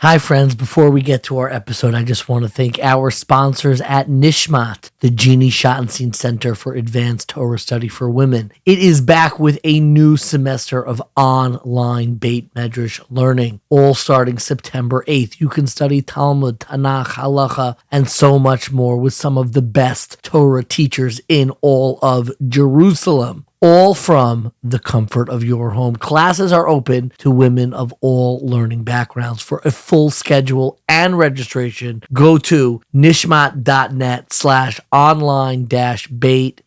Hi, friends. Before we get to our episode, I just want to thank our sponsors at Nishmat, the Jeannie Schottenstein Center for Advanced Torah Study for Women. It is back with a new semester of online Beit Medrash learning, all starting September 8th. You can study Talmud, Tanakh, Halacha, and so much more with some of the best Torah teachers in all of Jerusalem, all from the comfort of your home. Classes are open to women of all learning backgrounds. For a full schedule and registration, go to nishmat.net/online-beit,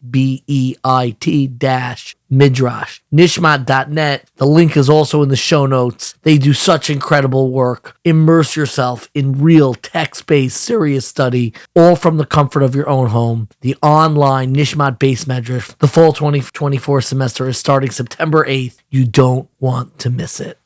Midrash. Nishmat.net. The link is also in the show notes. They do such incredible work. Immerse yourself in real text-based serious study, all from the comfort of your own home. The online Nishmat-based Medrash, the fall 2024 semester is starting September 8th. You don't want to miss it.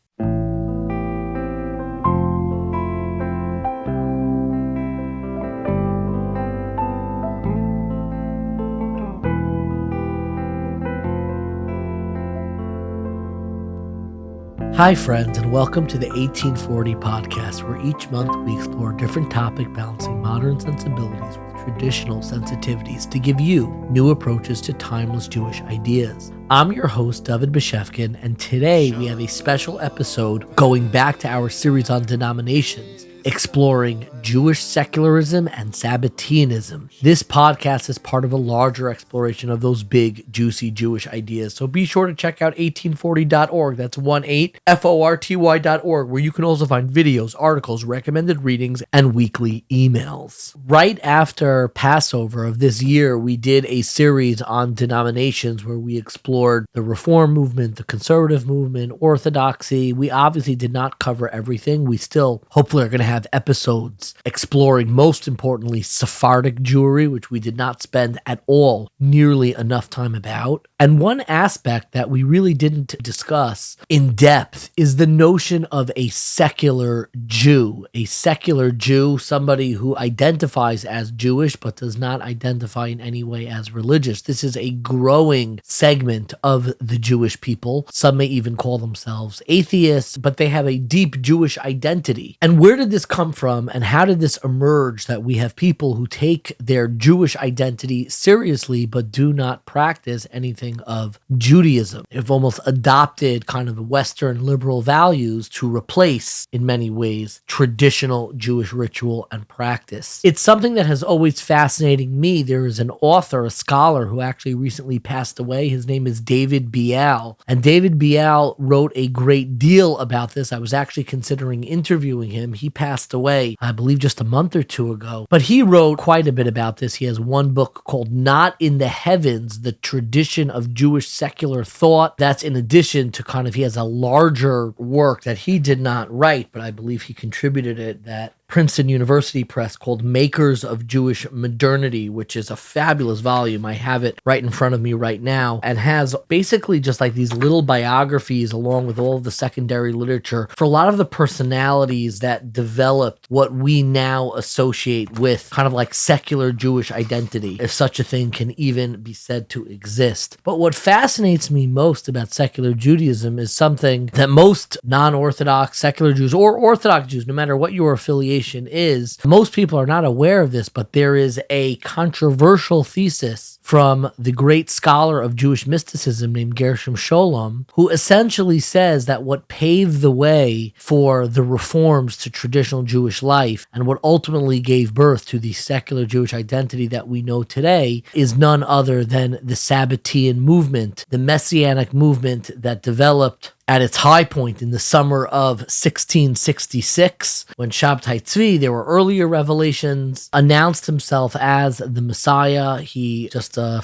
Hi, friends, and welcome to the 1840 podcast, where each month we explore a different topic, balancing modern sensibilities with traditional sensitivities to give you new approaches to timeless Jewish ideas. I'm your host, David Beshefkin, and today we have a special episode going back to our series on denominations, exploring Jewish secularism and Sabbateanism. This podcast is part of a larger exploration of those big, juicy Jewish ideas. So be sure to check out 1840.org. That's 18forty.org, where you can also find videos, articles, recommended readings, and weekly emails. Right after Passover of this year, we did a series on denominations where we explored the Reform movement, the conservative movement, Orthodoxy. We obviously did not cover everything. We still hopefully are going to have episodes exploring, most importantly, Sephardic Jewry, which we did not spend at all nearly enough time about. And one aspect that we really didn't discuss in depth is the notion of a secular Jew. A secular Jew, somebody who identifies as Jewish but does not identify in any way as religious. This is a growing segment of the Jewish people. Some may even call themselves atheists, but they have a deep Jewish identity. And where did this come from, and how did this emerge that we have people who take their Jewish identity seriously but do not practice anything of Judaism? They've almost adopted kind of Western liberal values to replace, in many ways, traditional Jewish ritual and practice. It's something that has always fascinated me. There is an author, a scholar, who actually recently passed away. His name is David Bial, and David Bial wrote a great deal about this. I was actually considering interviewing him. He passed away, I believe, just a month or two ago. But he wrote quite a bit about this. He has one book called Not in the Heavens, The Tradition of Jewish Secular Thought. That's in addition to he has a larger work that he did not write, but I believe he contributed it, that Princeton University Press, called Makers of Jewish Modernity, which is a fabulous volume. I have it right in front of me right now, and has basically just like these little biographies along with all of the secondary literature for a lot of the personalities that developed what we now associate with kind of like secular Jewish identity, if such a thing can even be said to exist. But what fascinates me most about secular Judaism is something that most non-Orthodox secular Jews, or Orthodox Jews, no matter what your affiliation is, most people are not aware of this, but there is a controversial thesis from the great scholar of Jewish mysticism named Gershom Scholem, who essentially says that what paved the way for the reforms to traditional Jewish life and what ultimately gave birth to the secular Jewish identity that we know today is none other than the Sabbatean movement, the messianic movement that developed at its high point in the summer of 1666, when Sabbatai Zevi, there were earlier revelations, announced himself as the Messiah. He just a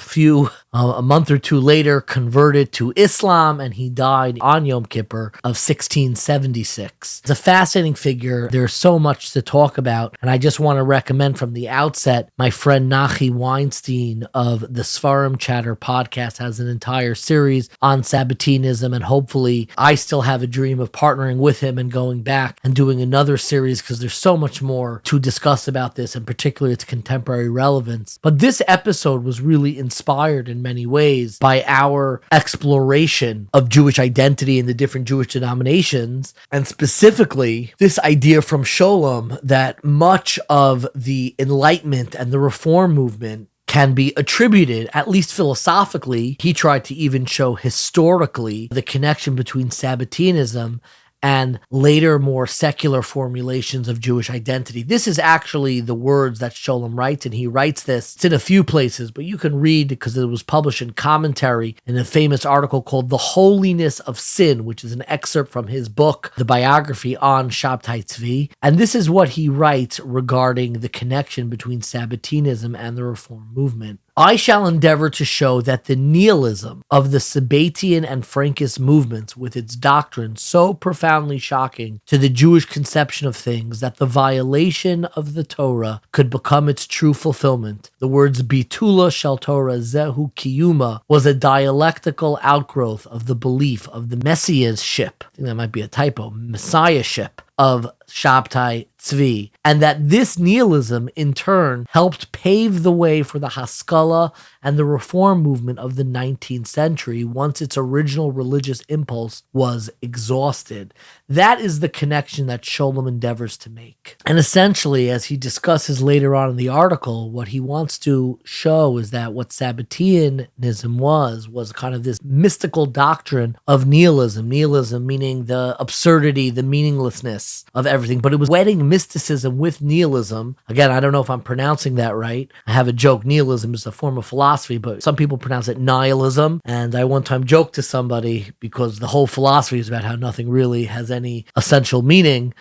month or two later, converted to Islam, and he died on Yom Kippur of 1676. It's a fascinating figure. There's so much to talk about, and I just want to recommend from the outset, my friend Nachi Weinstein of the Sfarim Chatter podcast has an entire series on Sabbateanism, and hopefully I still have a dream of partnering with him and going back and doing another series because there's so much more to discuss about this, and particularly its contemporary relevance. But this episode was really inspired in many ways by our exploration of Jewish identity in the different Jewish denominations, and specifically this idea from Scholem that much of the Enlightenment and the Reform movement can be attributed, at least philosophically. He tried to even show historically the connection between Sabbateanism and later more secular formulations of Jewish identity. This is actually the words that Scholem writes, and he writes this. It's in a few places, but you can read, because it was published in commentary in a famous article called The Holiness of Sin, which is an excerpt from his book, the biography on Sabbatai Zevi. And this is what he writes regarding the connection between Sabbateanism and the Reform movement. I shall endeavor to show that the nihilism of the Sabbatean and Frankist movements, with its doctrine so profoundly shocking to the Jewish conception of things that the violation of the Torah could become its true fulfillment. The words bitula shel Torah zehu kiyuma was a dialectical outgrowth of the belief of the messianship. I think that might be a typo, messiahship of Sabbatai Zevi, and that this nihilism in turn helped pave the way for the Haskalah and the Reform movement of the 19th century once its original religious impulse was exhausted. That is the connection that Scholem endeavors to make. And essentially, as he discusses later on in the article, what he wants to show is that what Sabbateanism was kind of this mystical doctrine of nihilism. Nihilism meaning the absurdity, the meaninglessness of everything, but it was wedding mysticism with nihilism. Again, I don't know if I'm pronouncing that right. I have a joke. Nihilism is a form of philosophy, but some people pronounce it nihilism. And I one time joked to somebody, because the whole philosophy is about how nothing really has any essential meaning.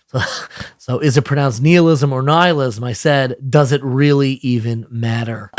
So is it pronounced nihilism or nihilism? I said, does it really even matter?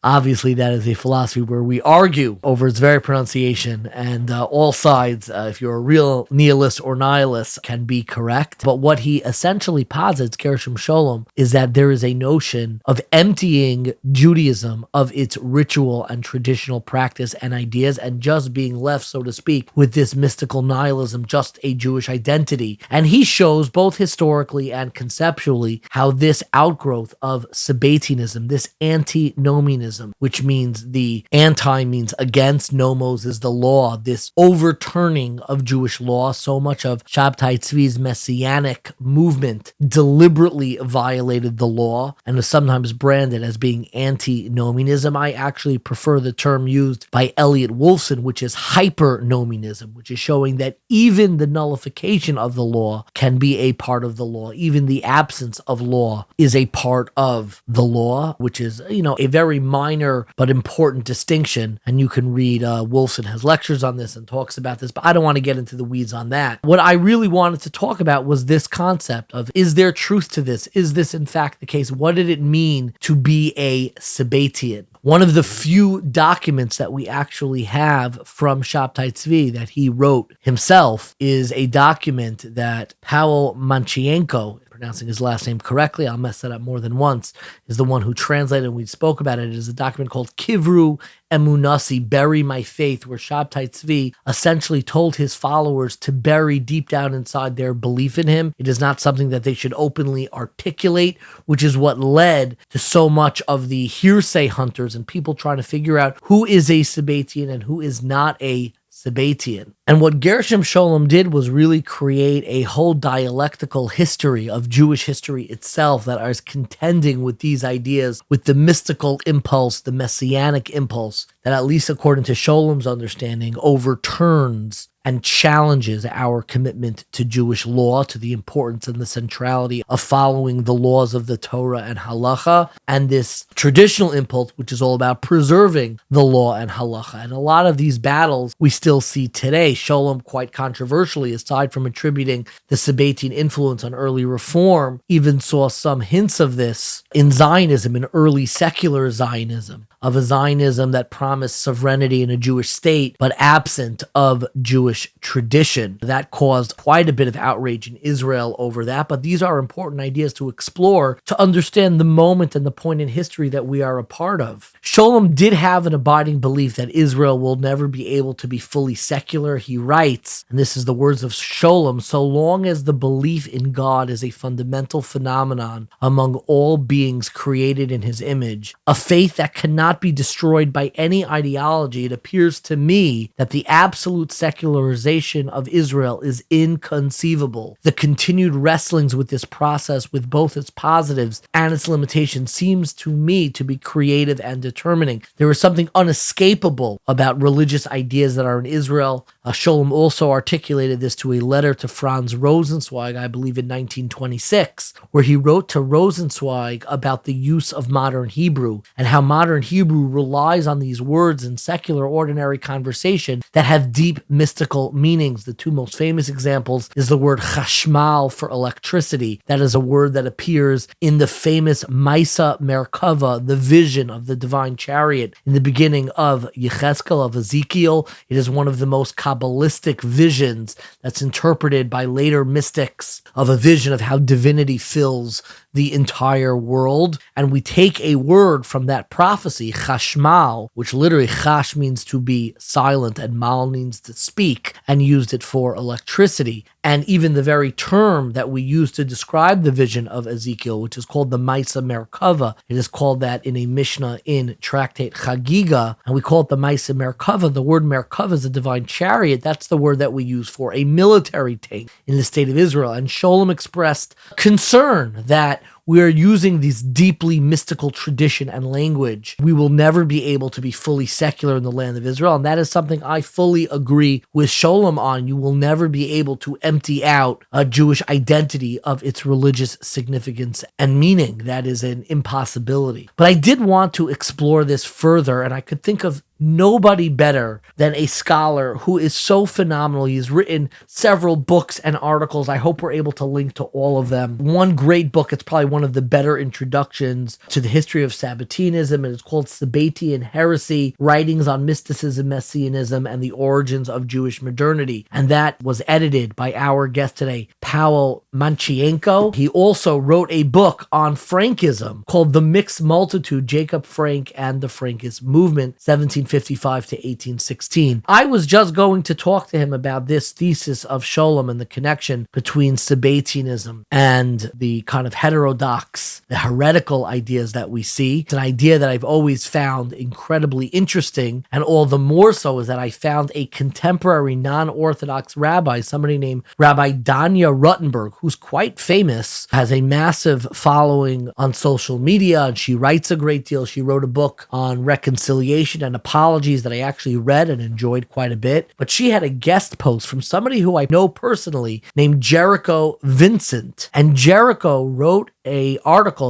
Obviously, that is a philosophy where we argue over its very pronunciation, and all sides, if you're a real nihilist or nihilist, can be correct. But what he essentially posits, Gershom Scholem, is that there is a notion of emptying Judaism of its ritual and traditional practice and ideas, and just being left, so to speak, with this mystical nihilism, just a Jewish identity. And he shows both historically and conceptually how this outgrowth of Sabbateanism, this antinomianism, which means the anti means against, nomos is the law, this overturning of Jewish law. So much of Sabbatai Zevi's messianic movement deliberately violated the law and is sometimes branded as being antinomianism. I actually prefer the term used by Elliot Wolfson, which is hypernomianism, which is showing that even the nullification of the law can be a part of the law. Even the absence of law is a part of the law, which is, a very minor but important distinction. And you can read, Wolfson has lectures on this and talks about this, but I don't want to get into the weeds on that. What I really wanted to talk about was this concept of, is there truth to this? Is this in fact the case? What did it mean to be a Sabbatean? One of the few documents that we actually have from Sabbatai Zevi that he wrote himself is a document that Pawel Maciejko, pronouncing his last name correctly, I'll mess that up more than once, is the one who translated, and we spoke about it. It is a document called Kivru Emunasi, Bury My Faith, where Sabbatai Zevi essentially told his followers to bury deep down inside their belief in him. It is not something that they should openly articulate, which is what led to so much of the hearsay hunters and people trying to figure out who is a Sabbatean and who is not a Sabbatean. And what Gershom Scholem did was really create a whole dialectical history of Jewish history itself that is contending with these ideas, with the mystical impulse, the messianic impulse, that at least according to Scholem's understanding, overturns and challenges our commitment to Jewish law, to the importance and the centrality of following the laws of the Torah and halacha, and this traditional impulse, which is all about preserving the law and halacha. And a lot of these battles we still see today. Scholem, quite controversially, aside from attributing the Sabbatean influence on early reform, even saw some hints of this in Zionism, in early secular Zionism. of a Zionism that promised sovereignty in a Jewish state, but absent of Jewish tradition. That caused quite a bit of outrage in Israel over that, but these are important ideas to explore to understand the moment and the point in history that we are a part of. Scholem did have an abiding belief that Israel will never be able to be fully secular. He writes, and this is the words of Scholem, so long as the belief in God is a fundamental phenomenon among all beings created in his image, a faith that cannot be destroyed by any ideology, it appears to me that the absolute secularization of Israel is inconceivable. The continued wrestlings with this process, with both its positives and its limitations, seems to me to be creative and determining. There is something unescapable about religious ideas that are in Israel. Scholem also articulated this to a letter to Franz Rosenzweig, I believe in 1926, where he wrote to Rosenzweig about the use of modern Hebrew and how modern Hebrew relies on these words in secular ordinary conversation that have deep mystical meanings. The two most famous examples is the word chashmal for electricity. That is a word that appears in the famous Maisa Merkava, the vision of the divine chariot in the beginning of Yechezkel, of Ezekiel. It is one of the most Kabbalistic visions that's interpreted by later mystics of a vision of how divinity fills the entire world. And we take a word from that prophecy, chashmal, which literally chash means to be silent and mal means to speak, and used it for electricity. And even the very term that we use to describe the vision of Ezekiel, which is called the Maisa Merkava, it is called that in a Mishnah in Tractate Chagiga, and we call it the Maisa Merkava. The word Merkava is a divine chariot. That's the word that we use for a military tank in the state of Israel. And Scholem expressed concern that we are using this deeply mystical tradition and language. We will never be able to be fully secular in the land of Israel, and that is something I fully agree with Scholem on. You will never be able to empty out a Jewish identity of its religious significance and meaning. That is an impossibility. But I did want to explore this further, and I could think of nobody better than a scholar who is so phenomenal. He's written several books and articles. I hope we're able to link to all of them. One great book, it's probably one of the better introductions to the history of Sabbateanism, and it's called Sabbatean Heresy, Writings on Mysticism, Messianism, and the Origins of Jewish Modernity. And that was edited by our guest today, Pawel Maciejko. He also wrote a book on Frankism called The Mixed Multitude, Jacob Frank and the Frankist Movement, 1755 to 1816. I was just going to talk to him about this thesis of Scholem and the connection between Sabbateanism and the kind of heterodox, the heretical ideas that we see. It's an idea that I've always found incredibly interesting, and all the more so is that I found a contemporary non-Orthodox rabbi, somebody named Rabbi Danya Ruttenberg, who's quite famous, has a massive following on social media, and she writes a great deal. She wrote a book on reconciliation and apologies that I actually read and enjoyed quite a bit. But she had a guest post from somebody who I know personally named Jericho Vincent. And Jericho wrote a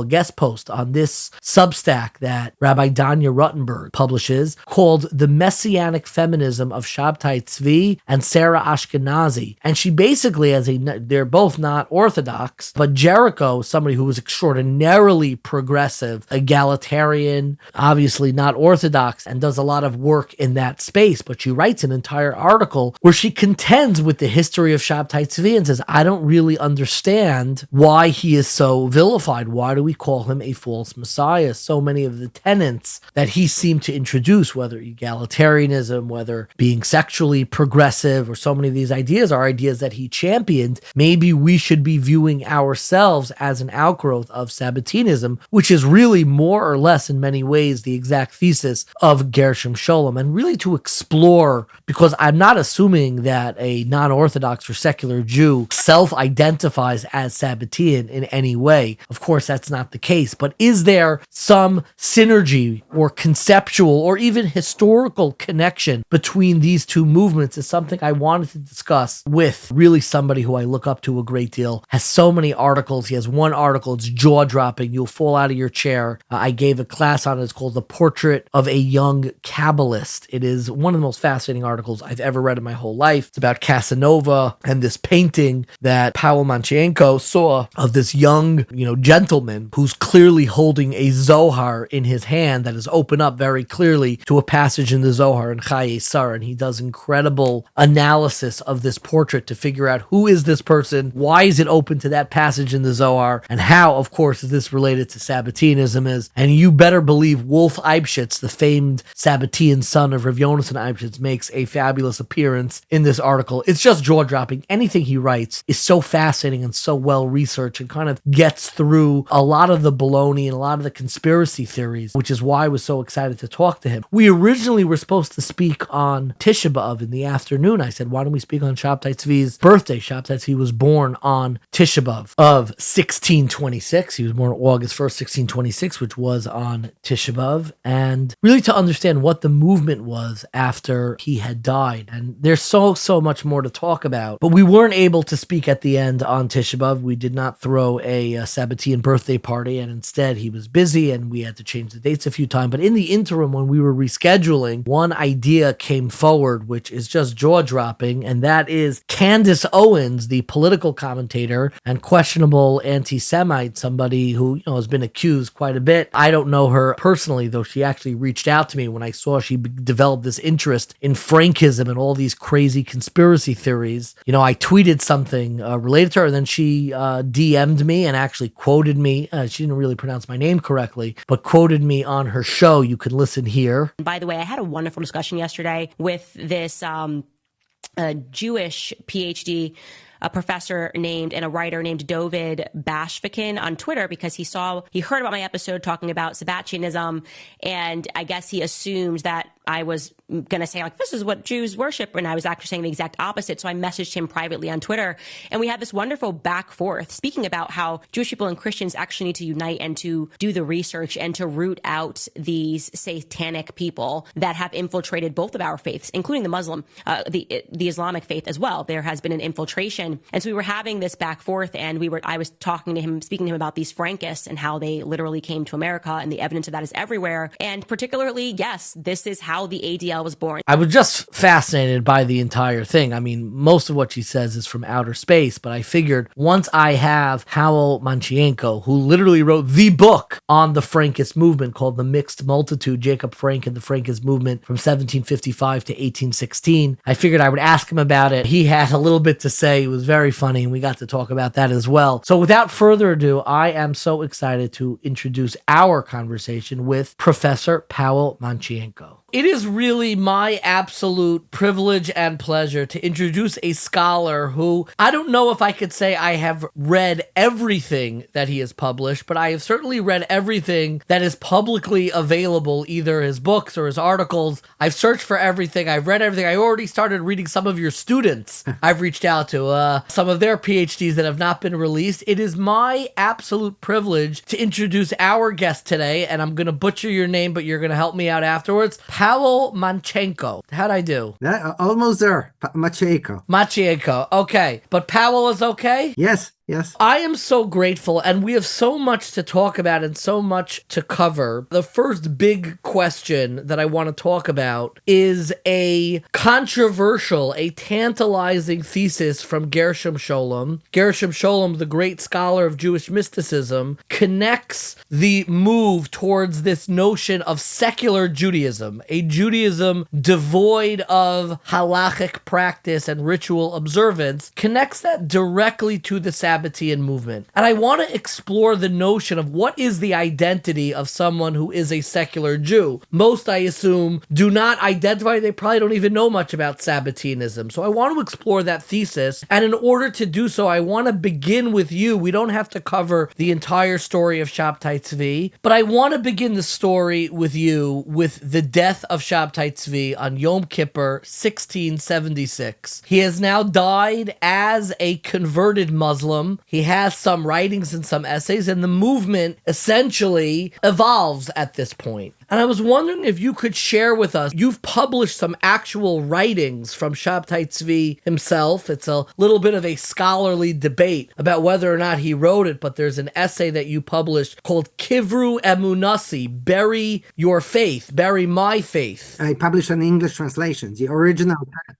guest post on this Substack that Rabbi Danya Ruttenberg publishes called The Messianic Feminism of Sabbatai Zevi and Sarah Ashkenazi. And she basically, they're both not Orthodox, but Jericho, somebody who was extraordinarily progressive, egalitarian, obviously not Orthodox, and does a lot of work in that space. But she writes an entire article where she contends with the history of Sabbatai Zevi and says, I don't really understand why he is so vilified. Why do we call him a false messiah? So many of the tenets that he seemed to introduce, whether egalitarianism, whether being sexually progressive, or so many of these ideas are ideas that he championed. Maybe we should be viewing ourselves as an outgrowth of Sabbateanism, which is really more or less in many ways the exact thesis of Gershom Scholem. And really to explore, because I'm not assuming that a non-Orthodox or secular Jew self-identifies as Sabbatean in any way. Of course, that's not the case. But is there some synergy or conceptual or even historical connection between these two movements is something I wanted to discuss with really somebody who I look up to a great deal. Has so many articles. He has one article. It's jaw-dropping. You'll fall out of your chair. I gave a class on it. It's called The Portrait of a Young Kabbalist. It is one of the most fascinating articles I've ever read in my whole life. It's about Casanova and this painting that Pawel Maciejko saw of this young, gentleman who's clearly holding a Zohar in his hand that is open up very clearly to a passage in the Zohar in Chaye Sarah, and he does incredible analysis of this portrait to figure out who is this person, why is it open to that passage in the Zohar, and how, of course, is this related to Sabbateanism is. And you better believe Wolf Eibschitz, the famed Sabbatean son of Rav Yonasan Eibschitz, makes a fabulous appearance in this article. It's just jaw-dropping. Anything he writes is so fascinating and so well-researched and kind of gets through a lot of the baloney and a lot of the conspiracy theories, which is why I was so excited to talk to him. We originally were supposed to speak on Tisha B'Av in the afternoon. I said, why don't we speak on Sabbatai Zevi's birthday? Sabbatai Zevi was born on Tisha B'Av of 1626. He was born August 1st, 1626, which was on Tisha B'Av, and really to understand what the movement was after he had died. And there's so much more to talk about, but we weren't able to speak at the end on Tisha B'Av. We did not throw a Sabbatean birthday party, and instead he was busy and we had to change the dates a few times. But in the interim, when we were rescheduling, one idea came forward, which is just jaw-dropping, and that is Candace Owens, the political commentator and questionable anti-Semite, somebody who has been accused quite a bit. I don't know her personally, though she actually reached out to me when I saw she developed this interest in Frankism and all these crazy conspiracy theories. I tweeted something related to her, and then she DM'd me and actually quoted me. She didn't really pronounce my name correctly, but quoted me on her show. You can listen here. By the way, I had a wonderful discussion yesterday with this Jewish PhD, a professor named and a writer named David Bashvikin on Twitter, because he heard about my episode talking about Sabbateanism, and I guess he assumed that I was going to say, like, this is what Jews worship, and I was actually saying the exact opposite. So I messaged him privately on Twitter, and we had this wonderful back forth speaking about how Jewish people and Christians actually need to unite and to do the research and to root out these satanic people that have infiltrated both of our faiths, including the Muslim, the Islamic faith as well. There has been an infiltration. And so we were having this back forth, and I was speaking to him about these Frankists and how they literally came to America, and the evidence of that is everywhere. And particularly, yes, this is how the ADL was born. I was just fascinated by the entire thing. I mean, most of what she says is from outer space, but I figured once I have Pawel Maciejko, who literally wrote the book on the Frankist movement called The Mixed Multitude, Jacob Frank and the Frankist movement from 1755 to 1816, I figured I would ask him about it. He had a little bit to say. It was very funny, and we got to talk about that as well. So without further ado, I am so excited to introduce our conversation with Professor Pawel Maciejko. It is really my absolute privilege and pleasure to introduce a scholar who, I don't know if I could say I have read everything that he has published, but I have certainly read everything that is publicly available, either his books or his articles. I've searched for everything. I've read everything. I already started reading some of your students. I've reached out to some of their PhDs that have not been released. It is my absolute privilege to introduce our guest today, and I'm going to butcher your name, but you're going to help me out afterwards. Pawel Maciejko. How'd I do? Almost there. Maciejko. Maciejko. Okay. But Pawel is okay? Yes. Yes. I am so grateful, and we have so much to talk about and so much to cover. The first big question that I want to talk about is a controversial, a tantalizing thesis from Gershom Scholem. Gershom Scholem, the great scholar of Jewish mysticism, connects the move towards this notion of secular Judaism, a Judaism devoid of halachic practice and ritual observance, connects that directly to the Sabbatean movement. And I want to explore the notion of what is the identity of someone who is a secular Jew. Most, I assume, do not identify. They probably don't even know much about Sabbateanism. So I want to explore that thesis. And in order to do so, I want to begin with you. We don't have to cover the entire story of Sabbatai Zevi, but I want to begin the story with you with the death of Sabbatai Zevi on Yom Kippur, 1676. He has now died as a converted Muslim. He has some writings and some essays, and the movement essentially evolves at this point. And I was wondering if you could share with us, you've published some actual writings from Sabbatai Zevi himself. It's a little bit of a scholarly debate about whether or not he wrote it, but there's an essay that you published called Kivru Emunasi, Bury Your Faith, Bury My Faith. I published an English translation. The original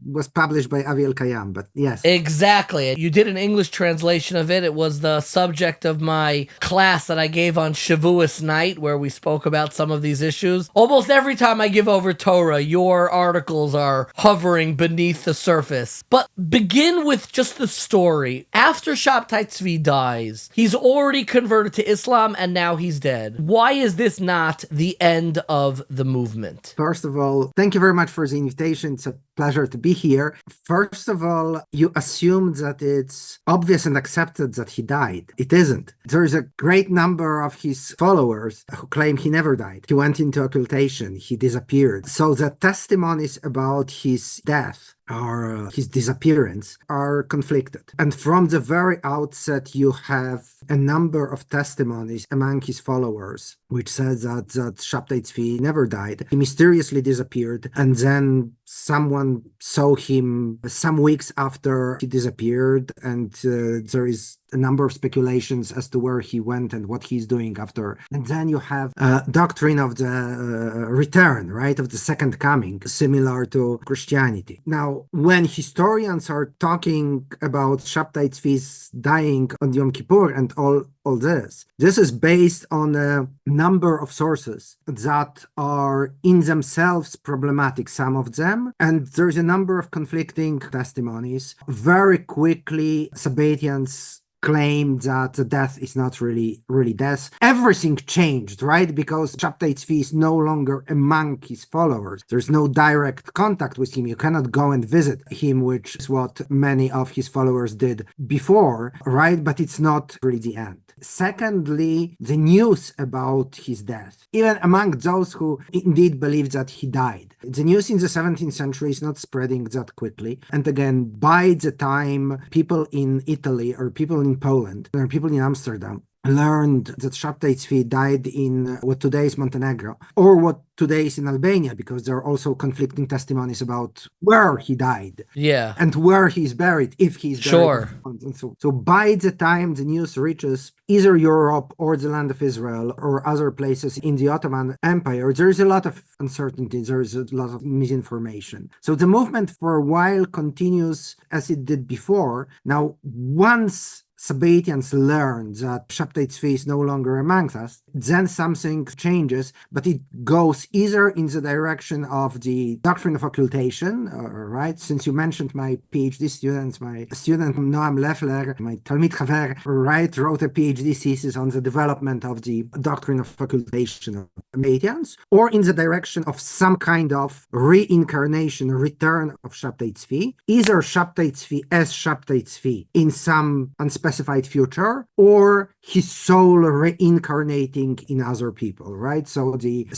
was published by Avi El-Kayam, but yes. Exactly. You did an English translation of it. It was the subject of my class that I gave on Shavuos night, where we spoke about some of these issues. Almost every time I give over Torah, your articles are hovering beneath the surface. But begin with just the story. After Sabbatai Zevi dies, he's already converted to Islam and now he's dead. Why is this not the end of the movement? First of all, thank you very much for the invitation. It's a pleasure to be here. First of all, you assumed that it's obvious and accepted that he died. It isn't. There is a great number of his followers who claim he never died. He went into occultation. He disappeared. So the testimonies about his death or his disappearance are conflicted. And from the very outset, you have a number of testimonies among his followers, which says that Sabbatai Zevi never died. He mysteriously disappeared, and then someone saw him some weeks after he disappeared, and there is a number of speculations as to where he went and what he's doing after. And then you have a doctrine of the return, right, of the second coming, similar to Christianity. Now, when historians are talking about Sabbatai Zevi's dying on Yom Kippur and all this is based on a number of sources that are in themselves problematic, some of them, and there's a number of conflicting testimonies. Very quickly, Sabbateans claimed that the death is not really death. Everything changed, right? Because Sabbatai Zevi is no longer among his followers. There's no direct contact with him. You cannot go and visit him, which is what many of his followers did before, right? But it's not really the end. Secondly, the news about his death, even among those who indeed believe that he died. The news in the 17th century is not spreading that quickly. And again, by the time people in Italy or people in Poland or people in Amsterdam learned that Sabbatai Zevi died in what today is Montenegro, or what today is in Albania, because there are also conflicting testimonies about where he died. Yeah. And where he's buried, if he's buried. Sure. And so by the time the news reaches either Europe or the land of Israel or other places in the Ottoman Empire, there is a lot of uncertainty, there is a lot of misinformation. So the movement for a while continues as it did before. Now, once Sabbateans learn that Sabbatai Zevi is no longer amongst us, then something changes, but it goes either in the direction of the doctrine of occultation, right? Since you mentioned my PhD students, my student Noam Leffler, my Talmid Chaver, right, wrote a PhD thesis on the development of the doctrine of occultation of Sabbateans, or in the direction of some kind of reincarnation, return of Sabbatai Zevi, either Sabbatai Zevi as Sabbatai Zevi in some unspecified future, or his soul reincarnating in other people, right? So the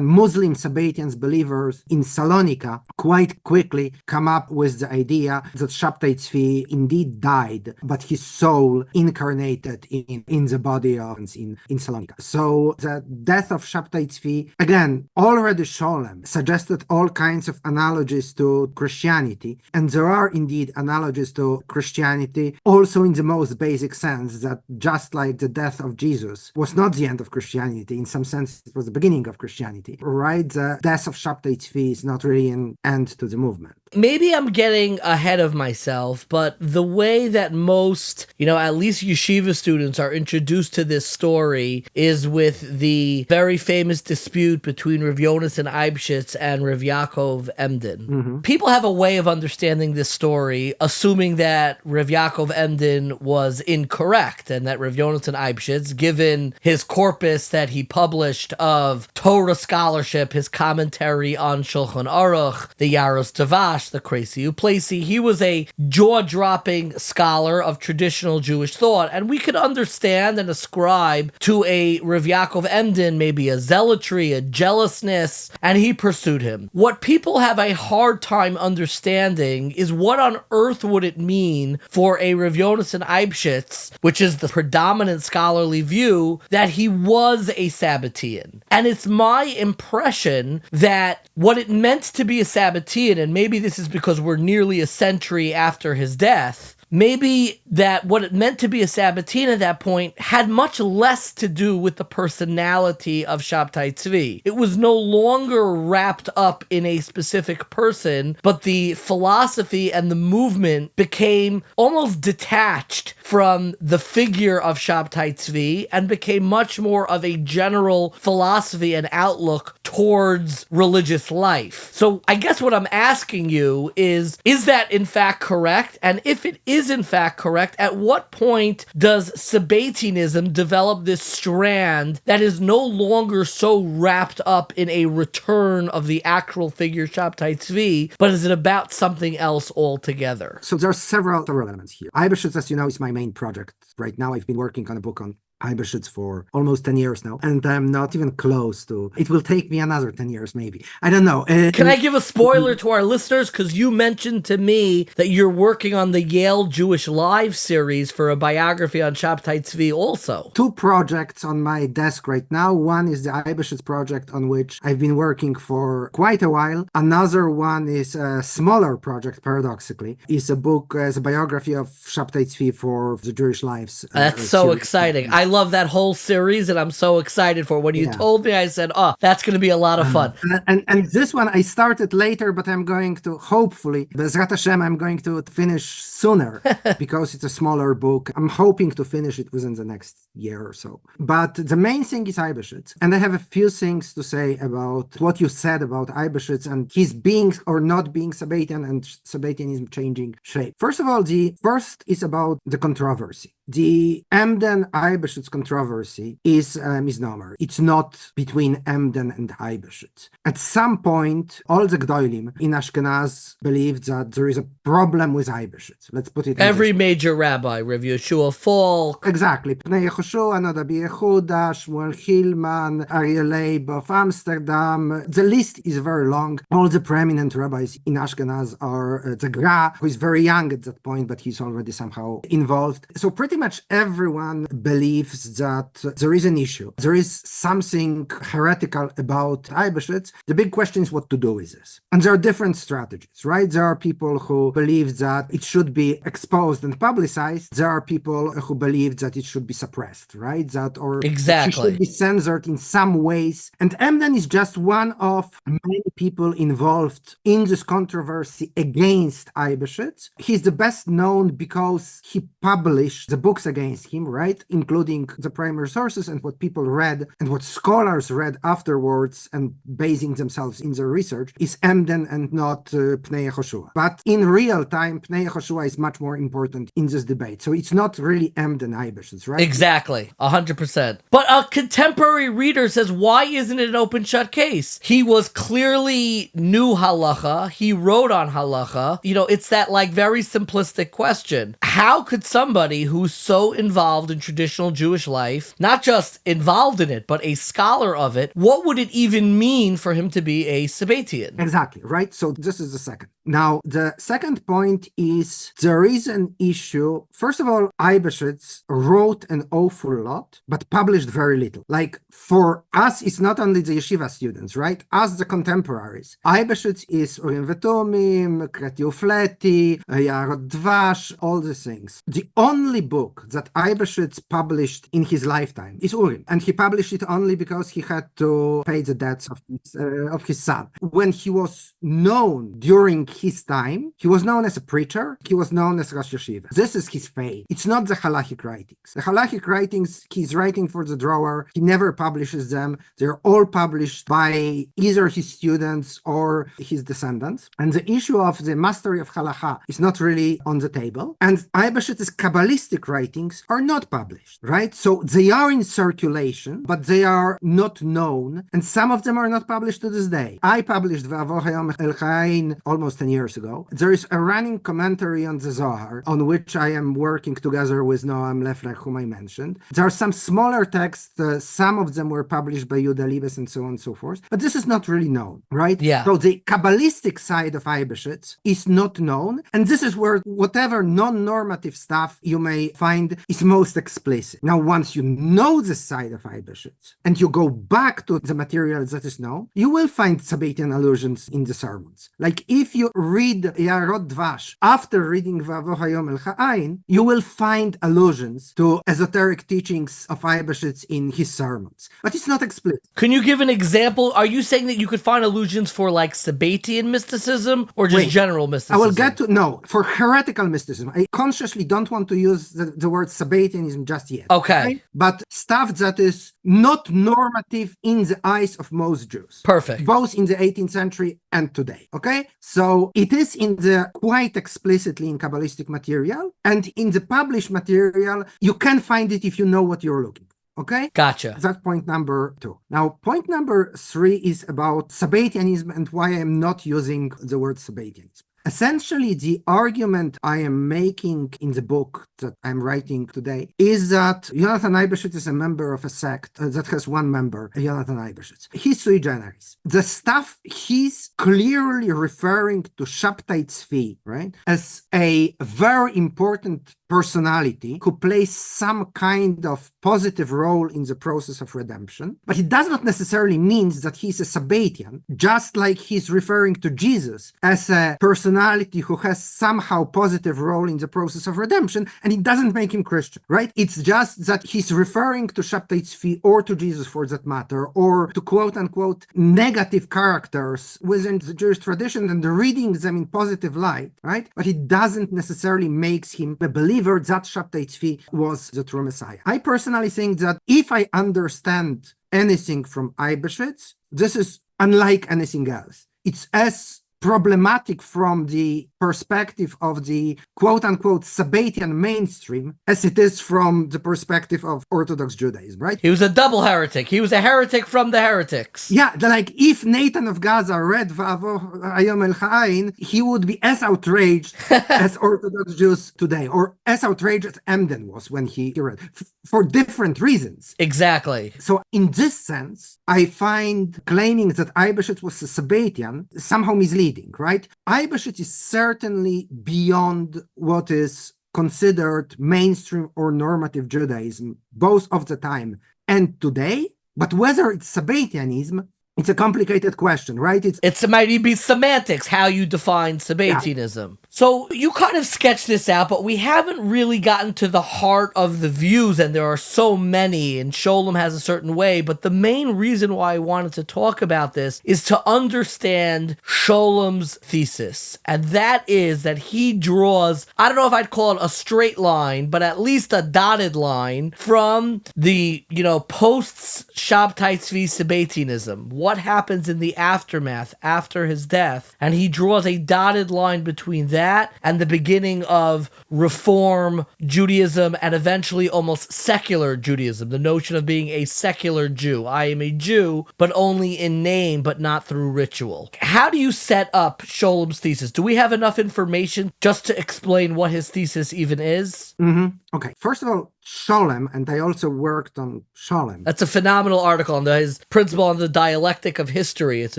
Muslim Sabbatians believers in Salonika quite quickly come up with the idea that Sabbatai Zevi indeed died, but his soul incarnated in the body of in Salonika. So the death of Sabbatai Zevi, again, already Scholem suggested all kinds of analogies to Christianity, and there are indeed analogies to Christianity also in the most basic sense, that just like the death of Jesus was not the end of Christianity, in some sense it was the beginning of Christianity, right? The death of Sabbatai Zevi is not really an end to the movement. Maybe I'm getting ahead of myself, but the way that most, at least yeshiva students are introduced to this story is with the very famous dispute between Rav Yonasan Eibschitz and Rav Yaakov Emden. Mm-hmm. People have a way of understanding this story, assuming that Rav Yaakov Emden was incorrect and that Rav Yonasan Eibschitz, given his corpus that he published of Torah scholarship, his commentary on Shulchan Aruch, the Yaros Tavash, the Crazy Uplesi, he was a jaw-dropping scholar of traditional Jewish thought, and we could understand and ascribe to a Rav Yaakov Emden maybe a zealotry, a jealousness, and he pursued him. What people have a hard time understanding is what on earth would it mean for a Rav Yonasan Eibschitz, which is the predominant scholarly view, that he was a Sabbatean. And it's my impression that what it meant to be a Sabbatean, and maybe this is because we're nearly a century after his death, maybe that what it meant to be a Sabbatean at that point had much less to do with the personality of Sabbatai Zevi. It was no longer wrapped up in a specific person, but the philosophy and the movement became almost detached from the figure of Sabbatai Zevi and became much more of a general philosophy and outlook towards religious life. So I guess what I'm asking you is that in fact correct? And if it is in fact correct, at what point does Sabbateanism develop this strand that is no longer so wrapped up in a return of the actual figure Sabbatai Zevi, but is it about something else altogether? So there are several elements here. Eibschitz, as you know, is my main project. Right now, I've been working on a book on Eibschitz for almost 10 years now, and I'm not even close to. It will take me another 10 years, maybe. I don't know. Can I give a spoiler to our listeners? Because you mentioned to me that you're working on the Yale Jewish Live series for a biography on Sabbatai Zevi also. Two projects on my desk right now. One is the Eibschitz project, on which I've been working for quite a while. Another one is a smaller project, paradoxically. It's a book, it's a biography of Sabbatai Zevi for the Jewish Lives. That's so series. exciting. I love that whole series, and I'm so excited for it. When you told me, I said, oh, that's going to be a lot of fun. And this one I started later, but I'm going to, hopefully, Bezrat Hashem, I'm going to finish sooner because it's a smaller book. I'm hoping to finish it within the next year or so. But the main thing is Eibschitz. And I have a few things to say about what you said about Eibschitz and his being or not being Sabbatean and Sabbateanism changing shape. First of all, the first is about the controversy. The Emden-Eibschitz controversy is a misnomer. It's not between Emden and Eibschitz. At some point, all the Gdolim in Ashkenaz believed that there is a problem with Eibschitz. Let's put it Every major rabbi, Rav Yeshua Falk. Exactly. Pnei Yehoshua, Nadabi Yehuda, Shmuel Hillman, Aryeh Leib of Amsterdam. The list is very long. All the preeminent rabbis in Ashkenaz are the Gra, who is very young at that point, but he's already somehow involved. So pretty much everyone believes that there is an issue. There is something heretical about Eibschitz. The big question is what to do with this. And there are different strategies, right? There are people who believe that it should be exposed and publicized. There are people who believe that it should be suppressed, right? That or exactly. It should be censored in some ways. And Emden is just one of many people involved in this controversy against Eibschitz. He's the best known because he published the books against him, right? Including the primary sources and what people read and what scholars read afterwards and basing themselves in their research is Emden and not Pnei Yehoshua. But in real time, Pnei Yehoshua is much more important in this debate. So it's not really Emden Eibschitz, right? Exactly. 100%. But a contemporary reader says, why isn't it an open shut case? He was clearly knew halacha. He wrote on halacha. You know, it's that like very simplistic question. How could somebody who's so involved in traditional Jewish life, not just involved in it, but a scholar of it, what would it even mean for him to be a Sabbatean? Exactly, right? So this is the second. Now, the second point is there is an issue. First of all, Eibschitz wrote an awful lot, but published very little. Like for us, it's not only the yeshiva students, right? Us, the contemporaries. Eibschitz is Urim Vetumim, Kreti Ufleti, Yarot Dvash, all these things. The only book that Eibschitz published in his lifetime is Urim, and he published it only because he had to pay the debts of his son. When he was known during his time, he was known as a preacher, he was known as Rosh Yeshiva. This is his fame. It's not the halachic writings. The halachic writings, he's writing for the drawer, he never publishes them. They're all published by either his students or his descendants. And the issue of the mastery of halacha is not really on the table. And Eibschitz's Kabbalistic writings are not published, right? So they are in circulation, but they are not known. And some of them are not published to this day. I published V'avoh Hayom El Chayin almost 10 years ago. There is a running commentary on the Zohar, on which I am working together with Noam Lefrak, whom I mentioned. There are some smaller texts, some of them were published by Yehuda Liebes and so on and so forth, but this is not really known, right? Yeah. So the Kabbalistic side of Eibeshitz is not known, and this is where whatever non-normative stuff you may find is most explicit. Now, once you know the side of Eibeshitz, and you go back to the material that is known, you will find Sabbatean allusions in the sermons. Like if you read Yarot Dvash after reading Vavo Hayom El Ha'ayin, you will find allusions to esoteric teachings of Eibeshitz in his sermons, but it's not explicit. Can you give an example? Are you saying that you could find allusions for like Sabbatean mysticism or just general mysticism? I will get to, no, for heretical mysticism. I consciously don't want to use the word Sabbateanism just yet. Okay. Right? But stuff that is not normative in the eyes of most Jews. Perfect. Both in the 18th century and today. Okay? So it is in the quite explicitly in Kabbalistic material, and in the published material, you can find it if you know what you're looking for. Okay? Gotcha. That's point number 2. Now, point number 3 is about Sabbateanism and why I'm not using the word Sabbateanism. Essentially, the argument I am making in the book that I'm writing today is that Jonathan Eibeshitz is a member of a sect that has one member, Jonathan Eibeshitz. He's sui generis. The stuff he's clearly referring to Sabbatai Zevi, right, as a very important personality who plays some kind of positive role in the process of redemption, but it does not necessarily mean that he's a Sabbatean, just like he's referring to Jesus as a personality who has somehow positive role in the process of redemption, and it doesn't make him Christian, right? It's just that he's referring to Sabbatai Zevi or to Jesus for that matter, or to quote-unquote negative characters within the Jewish tradition and reading them in positive light, right? But it doesn't necessarily make him a believer that Sabbatai Zevi was the true Messiah. I personally think that if I understand anything from Eibeshitz, this is unlike anything else. It's as problematic from the perspective of the quote-unquote Sabbatean mainstream as it is from the perspective of Orthodox Judaism, right? He was a double heretic. He was a heretic from the heretics. Yeah, like if Nathan of Gaza read Vavo Hayom El Ha'ayin, he would be as outraged as Orthodox Jews today, or as outraged as Emden was when he read, for different reasons. Exactly. So in this sense, I find claiming that Eibeshitz was a Sabbatean somehow misleading, right? Eibeshitz is certainly beyond what is considered mainstream or normative Judaism, both of the time and today. But whether it's Sabbateanism, it's a complicated question, right? It might be semantics, how you define Sabbateanism. Yeah. So you kind of sketched this out, but we haven't really gotten to the heart of the views, and there are so many, and Scholem has a certain way, but the main reason why I wanted to talk about this is to understand Scholem's thesis, and that is that he draws, I don't know if I'd call it a straight line, but at least a dotted line from the, post-Sabbatai Zevi Sabbateanism. What happens in the aftermath after his death, and he draws a dotted line between that and the beginning of Reform Judaism and eventually almost secular Judaism, the notion of being a secular Jew. I am a Jew, but only in name, but not through ritual. How do you set up Scholem's thesis? Do we have enough information just to explain what his thesis even is? Mm-hmm. Okay, first of all, Scholem, and I also worked on Scholem. That's a phenomenal article on his principle on the dialectic of history. It's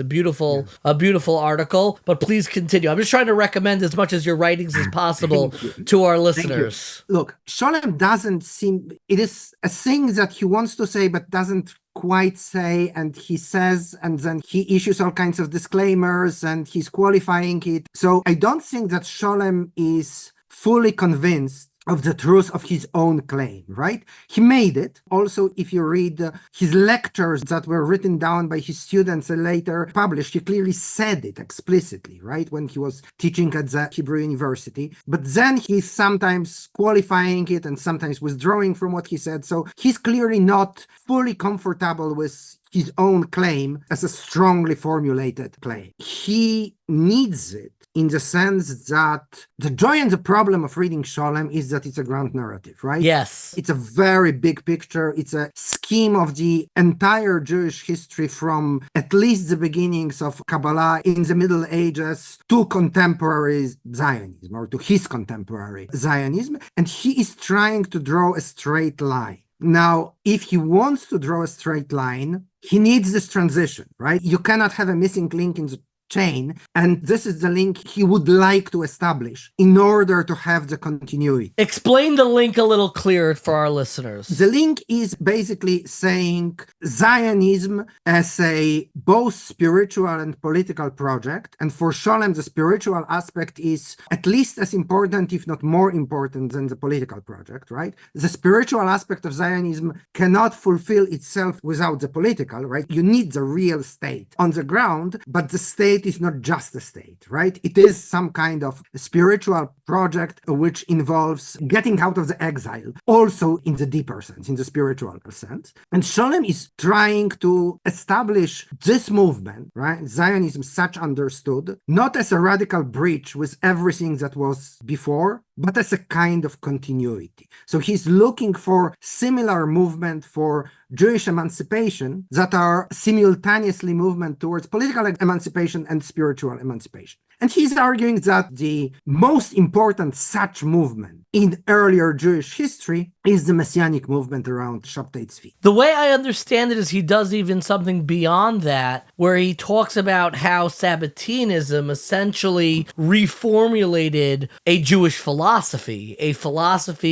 a beautiful article, but please continue. I'm just trying to recommend as much as your writings as possible to our listeners. Look, Scholem doesn't seem, it is a thing that he wants to say, but doesn't quite say, and he says, and then he issues all kinds of disclaimers, and he's qualifying it. So I don't think that Scholem is fully convinced of the truth of his own claim, right? He made it. Also, if you read his lectures that were written down by his students and later published, he clearly said it explicitly, right? When he was teaching at the Hebrew University. But then he's sometimes qualifying it and sometimes withdrawing from what he said. So he's clearly not fully comfortable with his own claim as a strongly formulated claim. He needs it in the sense that the joy and the problem of reading Scholem is that it's a ground narrative, right? Yes. It's a very big picture. It's a scheme of the entire Jewish history from at least the beginnings of Kabbalah in the Middle Ages to contemporary Zionism, or to his contemporary Zionism. And he is trying to draw a straight line. Now, if he wants to draw a straight line, he needs this transition, right? You cannot have a missing link in the chain, and this is the link he would like to establish in order to have the continuity. Explain the link a little clearer for our listeners. The link is basically saying Zionism as a both spiritual and political project, and for Scholem the spiritual aspect is at least as important, if not more important, than the political project, right? The spiritual aspect of Zionism cannot fulfill itself without the political, right? You need the real state on the ground, but the state is not just a state, right? It is some kind of spiritual project which involves getting out of the exile, also in the deeper sense, in the spiritual sense. And Scholem is trying to establish this movement, right? Zionism, such understood, not as a radical breach with everything that was before, but as a kind of continuity. So he's looking for similar movement for Jewish emancipation that are simultaneously movement towards political emancipation and spiritual emancipation. And he's arguing that the most important such movement in earlier Jewish history is the messianic movement around Sabbatai Zevi. The way I understand it is he does even something beyond that, where he talks about how Sabbateanism essentially reformulated a Jewish philosophy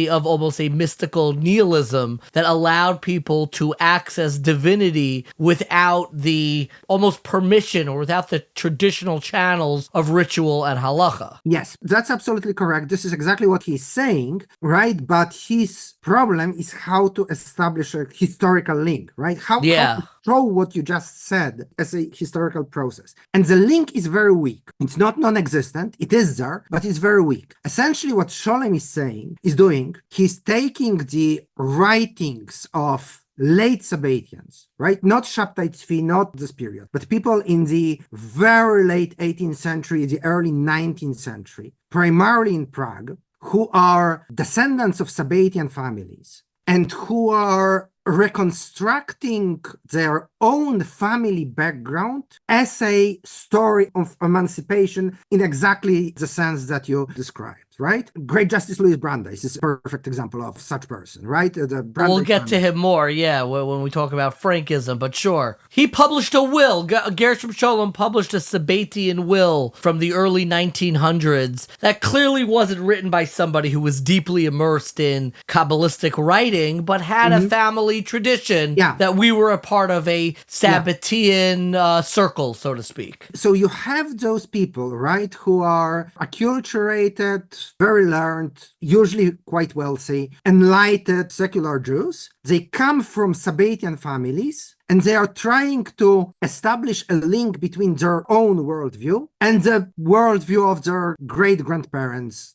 of almost a mystical nihilism that allowed people to access divinity without the almost permission or without the traditional channels of ritual and halacha. Yes, that's absolutely correct. This is exactly what he's saying, right? But his problem is how to establish a historical link, right? How to show what you just said as a historical process. And the link is very weak. It's not non-existent. It is there, but it's very weak. Essentially, what Scholem is doing, he's taking the writings of late Sabbateans, right? Not Sabbatai Zevi, not this period, but people in the very late 18th century, the early 19th century, primarily in Prague, who are descendants of Sabbatean families and who are reconstructing their own family background as a story of emancipation in exactly the sense that you described, right? Great Justice Louis Brandeis is a perfect example of such person, right? We'll get to him more, when we talk about Frankism, but sure. He published a will. Gershom Scholem published a Sabbatean will from the early 1900s that clearly wasn't written by somebody who was deeply immersed in Kabbalistic writing, but had a family tradition that we were a part of a Sabbatean circle, so to speak. So you have those people, right, who are acculturated, very learned, usually quite wealthy, enlightened secular Jews. They come from Sabbatean families, and they are trying to establish a link between their own worldview and the worldview of their great-grandparents.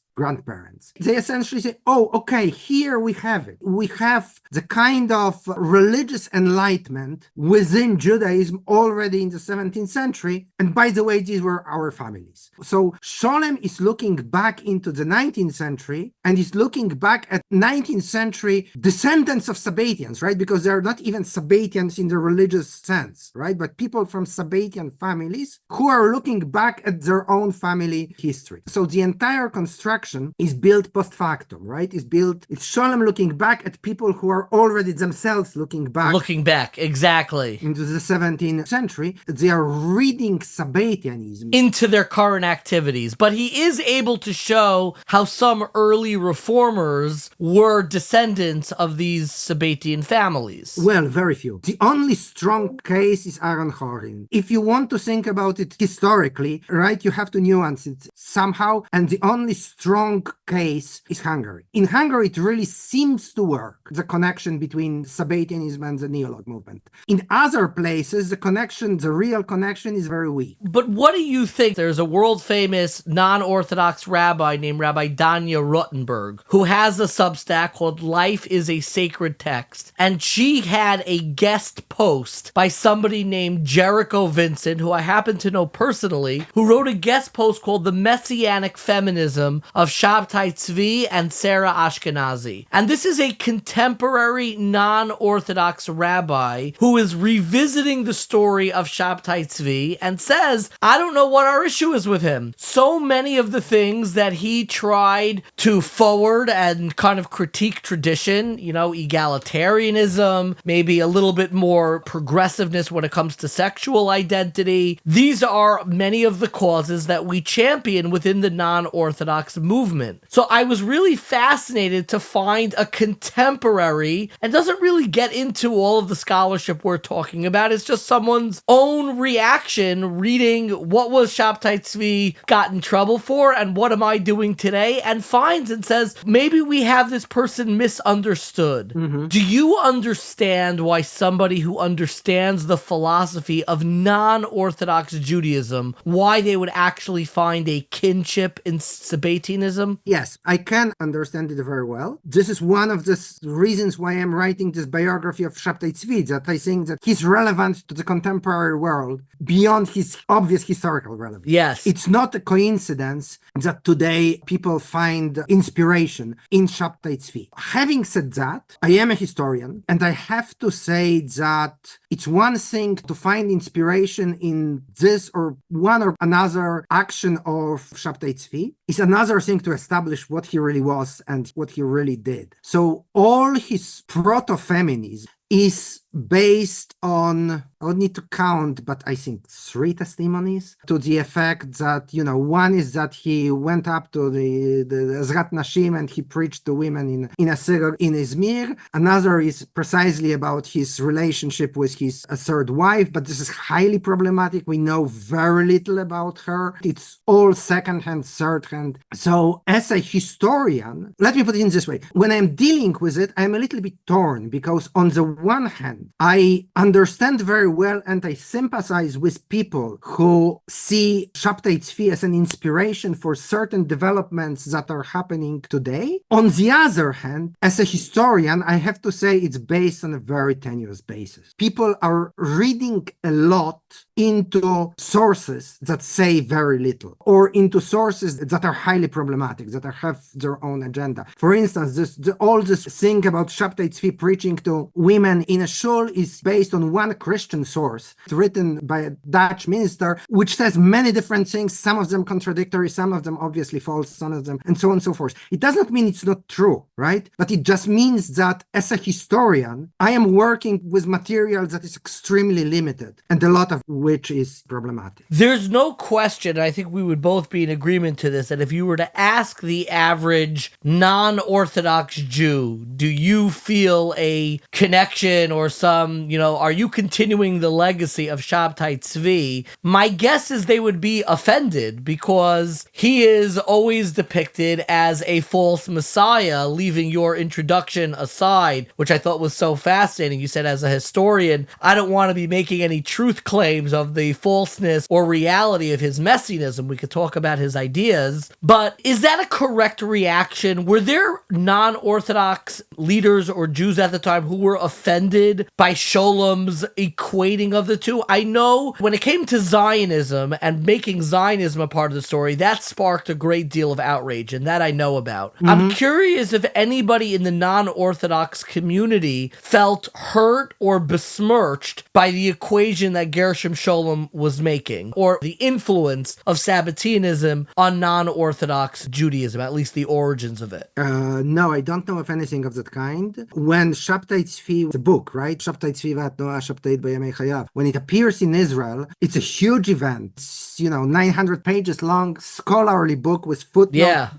They essentially say, oh, okay, here we have it. We have the kind of religious enlightenment within Judaism already in the 17th century. And by the way, these were our families. So Scholem is looking back into the 19th century and is looking back at 19th century descendants of Sabbateans, right? Because they're not even Sabbateans in the religious sense, right? But people from Sabbatean families who are looking back at their own family history. So the entire construction is built post factum, right? It's Scholem looking back at people who are already themselves looking back exactly into the 17th century. They are reading Sabbateanism into their current activities, but he is able to show how some early reformers were descendants of these Sabbatean families. Well, very few. The only strong case is Aaron Horin. If you want to think about it historically, right, you have to nuance it somehow, and the only strong strong case is Hungary. In Hungary, it really seems to work, the connection between Sabbateanism and the Neolog movement. In other places, the real connection is very weak. But what do you think? There's a world-famous non-Orthodox rabbi named Rabbi Danya Rottenberg, who has a Substack called Life is a Sacred Text. And she had a guest post by somebody named Jericho Vincent, who I happen to know personally, who wrote a guest post called The Messianic Feminism of Sabbatai Zevi and Sarah Ashkenazi. And this is a contemporary non-Orthodox rabbi who is revisiting the story of Sabbatai Zevi and says, I don't know what our issue is with him. So many of the things that he tried to forward and kind of critique tradition, egalitarianism, maybe a little bit more progressiveness when it comes to sexual identity. These are many of the causes that we champion within the non-Orthodox movement. So I was really fascinated to find a contemporary, and doesn't really get into all of the scholarship we're talking about. It's just someone's own reaction reading what was Sabbatai Zevi got in trouble for and what am I doing today, and finds and says, maybe we have this person misunderstood. Mm-hmm. Do you understand why somebody who understands the philosophy of non-Orthodox Judaism, why they would actually find a kinship in Sabbateanism? Yes, I can understand it very well. This is one of the reasons why I'm writing this biography of Sabbatai Zevi, that I think that he's relevant to the contemporary world beyond his obvious historical relevance. Yes. It's not a coincidence that today people find inspiration in Sabbatai Zevi. Having said that, I am a historian, and I have to say that it's one thing to find inspiration in this or one or another action of Sabbatai Zevi. It's another thing to establish what he really was and what he really did. So all his proto-feminism is based on, I would need to count, but I think 3 testimonies to the effect that, one is that he went up to the Ezrat Nashim and he preached to women in a synagogue in Izmir. Another is precisely about his relationship with his third wife, but this is highly problematic. We know very little about her. It's all second-hand, third-hand. So as a historian, let me put it in this way. When I'm dealing with it, I'm a little bit torn, because on the one hand, I understand very well and I sympathize with people who see Sabbatai Zevi as an inspiration for certain developments that are happening today. On the other hand, as a historian, I have to say it's based on a very tenuous basis. People are reading a lot into sources that say very little, or into sources that are highly problematic, that have their own agenda. For instance, all this thing about Sabbatai Zevi preaching to women in a shul is based on one Christian source written by a Dutch minister, which says many different things, some of them contradictory, some of them obviously false, some of them, and so on and so forth. It does not mean it's not true, right? But it just means that as a historian, I am working with material that is extremely limited, and a lot of which is problematic. There's no question, I think we would both be in agreement to this, that if you were to ask the average non-Orthodox Jew, do you feel a connection or some, are you continuing the legacy of Sabbatai Zevi? My guess is they would be offended, because he is always depicted as a false messiah, leaving your introduction aside, which I thought was so fascinating. You said, as a historian, I don't want to be making any truth claims of the falseness or reality of his messianism. We could talk about his ideas, but is that a correct reaction? Were there non-Orthodox leaders or Jews at the time who were offended by Scholem's equating of the two? I know when it came to Zionism and making Zionism a part of the story, that sparked a great deal of outrage, and that I know about. Mm-hmm. I'm curious if anybody in the non-Orthodox community felt hurt or besmirched by the equation that Gershom Scholem was making, or the influence of Sabbateanism on non-Orthodox Judaism, at least the origins of it. No, I don't know of anything of that kind. When Sabbatai Zevi, the book, right, right? Sabbatai Zevi Noah Sabbatai B'Yamei Chayav. When it appears in Israel, it's a huge event. It's, 900 pages long, scholarly book with footnotes, Yeah.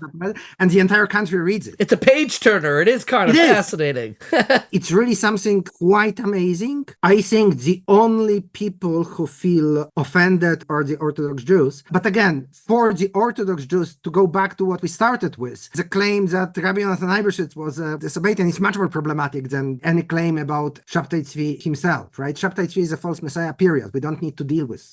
and the entire country reads it. It's a page turner. It is kind of fascinating. It's really something quite amazing. I think the only people who feel offended are the Orthodox Jews. But again, for the Orthodox Jews, to go back to what we started with, the claim that Rabbi Jonathan Eibeshitz was the Sabbatean is much more problematic than any claim about Sabbatai Zevi himself, right? Sabbatai Zevi is a false messiah, period. We don't need to deal with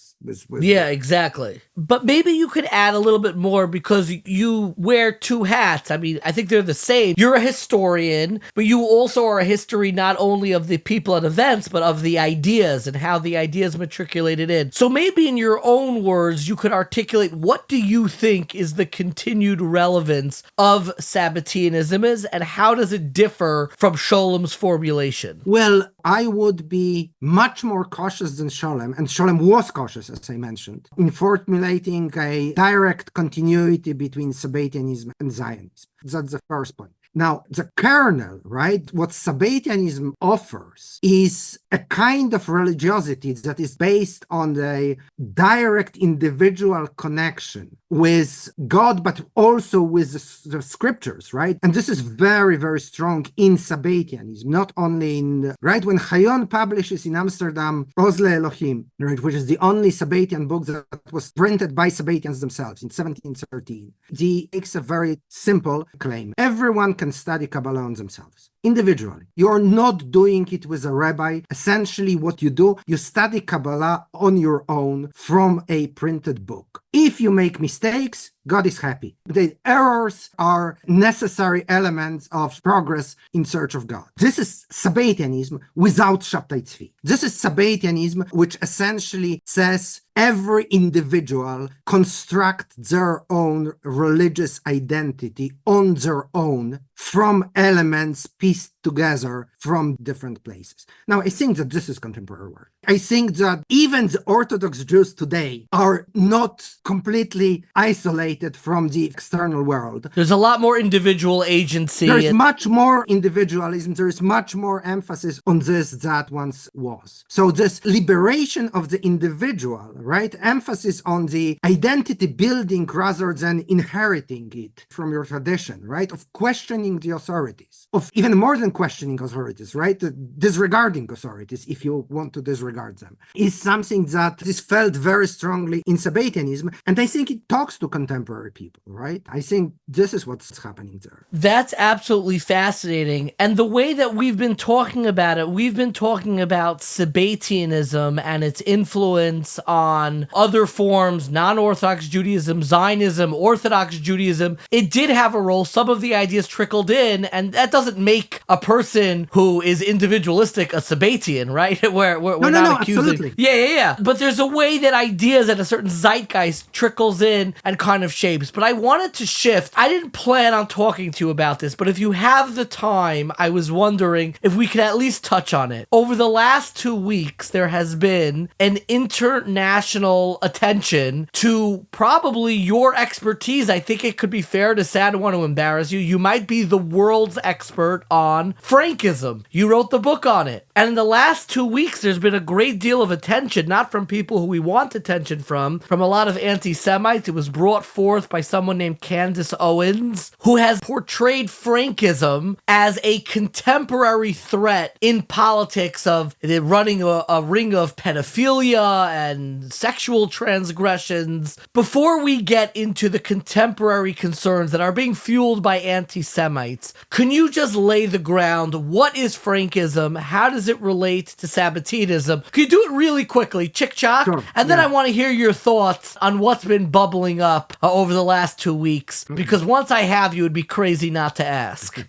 yeah, exactly. But maybe you could add a little bit more because you wear two hats. I mean, I think they're the same. You're a historian, but you also are a history not only of the people and events, but of the ideas and how the ideas matriculated in. So maybe in your own words, you could articulate what do you think is the continued relevance of Sabbateanism is, and how does it differ from Scholem's formulation? Well, I would be much more cautious than Scholem, and Scholem was cautious, as I mentioned, in formulating a direct continuity between Sabbateanism and Zionism. That's the first point. Now, the kernel, right, what Sabbateanism offers is a kind of religiosity that is based on the direct individual connection with God, but also with the scriptures, right? And this is very, very strong in Sabbateanism, not only in, right, when Chayon publishes in Amsterdam Ozle Elohim, right, which is the only Sabbatean book that was printed by Sabbateans themselves in 1713, he makes a very simple claim. Everyone can study Kabbalah on themselves, individually. You're not doing it with a rabbi. Essentially, what you do, you study Kabbalah on your own from a printed book. If you make mistakes, God is happy. The errors are necessary elements of progress in search of God. This is Sabbateanism without Sabbatai Zevi. This is Sabbateanism, which essentially says every individual construct their own religious identity on their own from elements pieced together from different places. Now, I think that this is contemporary work. I think that even the Orthodox Jews today are not completely isolated from the external world. There's a lot more individual agency. There is much more individualism. There is much more emphasis on this that once was. So this liberation of the individual, right? Emphasis on the identity building rather than inheriting it from your tradition, right? Of questioning the authorities, of even more than questioning authorities, right? Disregarding authorities, if you want to disregard them, is something that is felt very strongly in Sabbateanism. And I think it talks to contemporary people, right? I think this is what's happening there. That's absolutely fascinating. And the way that we've been talking about it, we've been talking about Sabbateanism and its influence on other forms, non-Orthodox Judaism, Zionism, Orthodox Judaism. It did have a role. Some of the ideas trickled in, and that doesn't make a person who is individualistic a Sabbatean, right? We're not accusing. Absolutely. Yeah. But there's a way that ideas and a certain zeitgeist trickles in and kind of shapes. But I wanted to shift. I didn't plan on talking to you about this, but if you have the time, I was wondering if we could at least touch on it. Over the last 2 weeks, there has been an international attention to probably your expertise. I think it could be fair to say, I don't want to embarrass you. You might be the world's expert on Frankism. You wrote the book on it. And in the last 2 weeks, there's been a great deal of attention, not from people who we want attention from a lot of anti-Semites. It was brought forth by someone named Candace Owens, who has portrayed Frankism as a contemporary threat in politics of running a ring of pedophilia and sexual transgressions. Before we get into the contemporary concerns that are being fueled by anti-Semites, can you just lay the ground? What is Frankism? How does it relate to Sabbateanism? Can you do it really quickly, chick-chock? Sure, And then I want to hear your thoughts on what's been bubbling up over the last 2 weeks, because once I have you, it'd be crazy not to ask.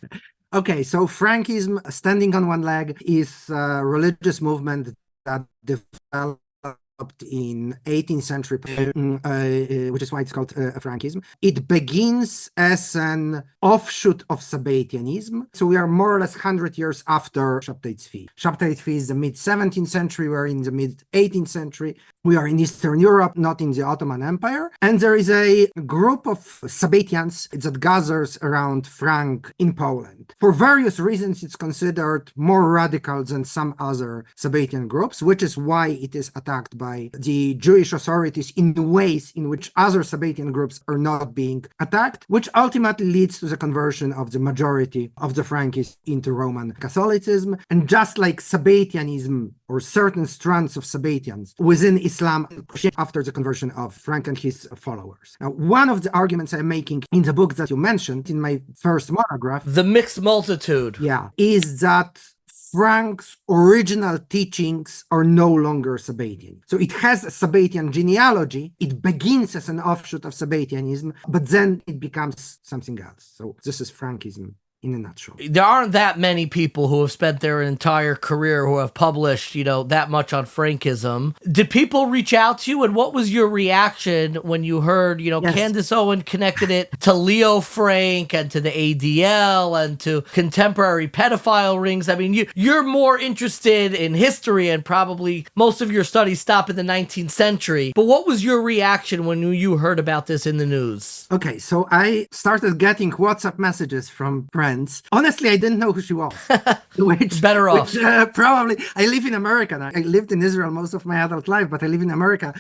Okay, so Frankism, standing on one leg, is a religious movement that developed in 18th century, which is why it's called Frankism. It begins as an offshoot of Sabbateanism. So we are more or less 100 years after Sabbatai Zevi. Sabbatai Zevi is the mid-17th century. We're in the mid-18th century. We are in Eastern Europe, not in the Ottoman Empire. And there is a group of Sabbateans that gathers around Frank in Poland. For various reasons, it's considered more radical than some other Sabbatean groups, which is why it is attacked by the Jewish authorities in ways in which other Sabbatean groups are not being attacked, which ultimately leads to the conversion of the majority of the Frankists into Roman Catholicism. And just like Sabbateanism or certain strands of Sabbateans within Islam after the conversion of Frank and his followers. Now, one of the arguments I'm making in the book that you mentioned in my first monograph, The Mixed Multitude, is that Frank's original teachings are no longer Sabbatean. So it has a Sabbatean genealogy. It begins as an offshoot of Sabbateanism, but then it becomes something else. So this is Frankism in a nutshell. There aren't that many people who have spent their entire career who have published, that much on Frankism. Did people reach out to you, and what was your reaction when you heard, Yes. Candace Owen connected it to Leo Frank and to the ADL and to contemporary pedophile rings? I mean, you're more interested in history, and probably most of your studies stop in the 19th century. But what was your reaction when you heard about this in the news? Okay, so I started getting WhatsApp messages from friends. Honestly, I didn't know who she was. Better off. Probably, I live in America now. I lived in Israel most of my adult life, but I live in America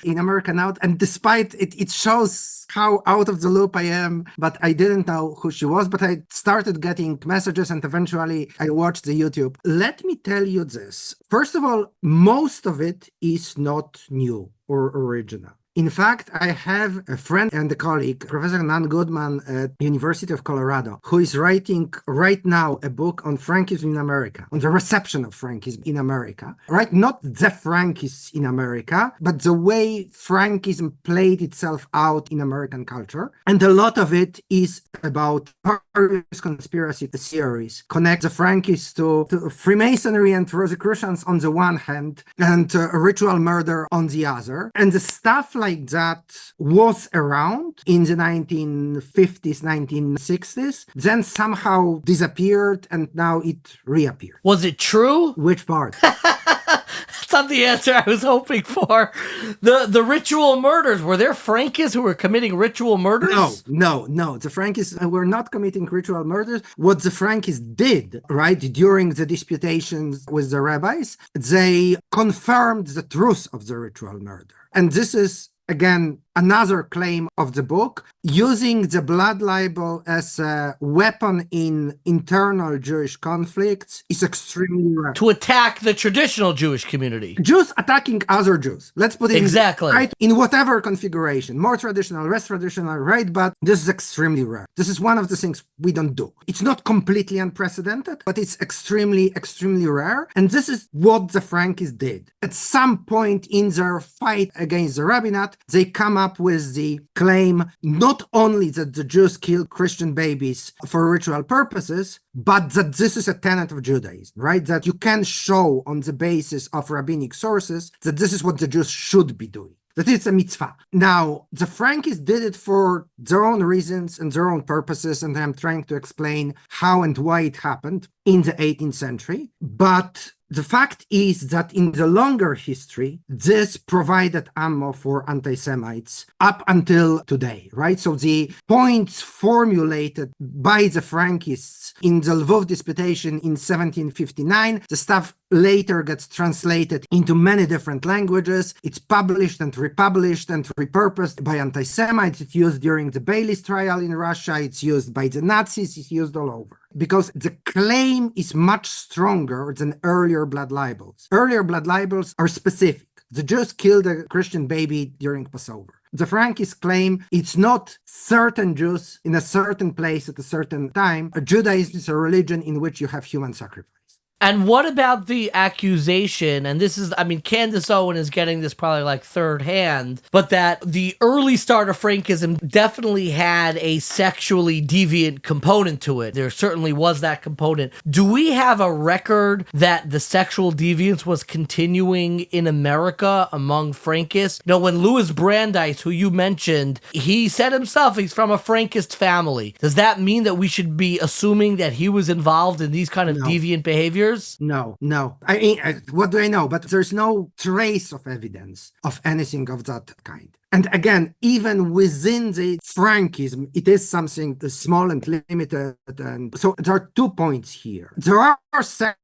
now. And despite it shows how out of the loop I am, but I didn't know who she was. But I started getting messages, and eventually I watched the YouTube. Let me tell you this. First of all, most of it is not new or original. In fact, I have a friend and a colleague, Professor Nan Goodman at University of Colorado, who is writing right now a book on Frankism in America, on the reception of Frankism in America, right? Not the Frankists in America, but the way Frankism played itself out in American culture. And a lot of it is about various conspiracy theories, connect the Frankists to Freemasonry and Rosicrucians on the one hand, and ritual murder on the other. And the stuff like that was around in the 1950s, 1960s, then somehow disappeared, and now it reappeared. Was it true? Which part? That's not the answer I was hoping for. The ritual murders, were there Frankists who were committing ritual murders? No. The Frankists were not committing ritual murders. What the Frankists did, right, during the disputations with the rabbis, they confirmed the truth of the ritual murder. And this is, again, another claim of the book, using the blood libel as a weapon in internal Jewish conflicts is extremely rare. To attack the traditional Jewish community. Jews attacking other Jews. Let's put it exactly right in whatever configuration, more traditional, less traditional, right? But this is extremely rare. This is one of the things we don't do. It's not completely unprecedented, but it's extremely, extremely rare. And this is what the Frankists did. At some point in their fight against the rabbinate, they come up with the claim not only that the Jews killed Christian babies for ritual purposes, but that this is a tenet of Judaism, right? That you can show on the basis of rabbinic sources that this is what the Jews should be doing. That it's a mitzvah. Now, the Frankists did it for their own reasons and their own purposes, and I'm trying to explain how and why it happened in the 18th century. But the fact is that in the longer history, this provided ammo for anti-Semites up until today, right? So the points formulated by the Frankists in the Lvov disputation in 1759, the stuff later gets translated into many different languages. It's published and republished and repurposed by anti-Semites. It's used during the Bailey's trial in Russia. It's used by the Nazis. It's used all over. Because the claim is much stronger than earlier blood libels. Earlier blood libels are specific. The Jews killed a Christian baby during Passover. The Frankists claim it's not certain Jews in a certain place at a certain time. Judaism is a religion in which you have human sacrifice. And what about the accusation? And this is, I mean, Candace Owen is getting this probably like third hand, but that the early start of Frankism definitely had a sexually deviant component to it. There certainly was that component. Do we have a record that the sexual deviance was continuing in America among Frankists? You know, when Louis Brandeis, who you mentioned, he said himself he's from a Frankist family. Does that mean that we should be assuming that he was involved in these kind of deviant behaviors? No. I mean, what do I know? But there's no trace of evidence of anything of that kind. And again, even within the Frankism, it is something small and limited. And so there are 2 points here. There are sexual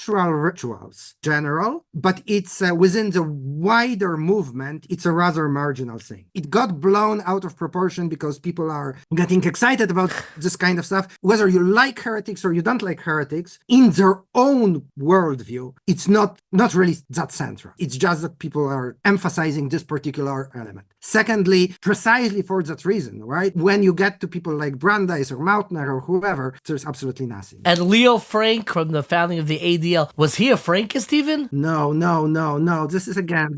rituals, general, but it's within the wider movement, it's a rather marginal thing. It got blown out of proportion because people are getting excited about this kind of stuff. Whether you like heretics or you don't like heretics, in their own worldview, it's not really that central. It's just that people are emphasizing this particular element. Secondly, precisely for that reason, right? When you get to people like Brandeis or Mautner or whoever, there's absolutely nothing. And Leo Frank from the founding of the ADL, was he a Frankist even? No. This is again,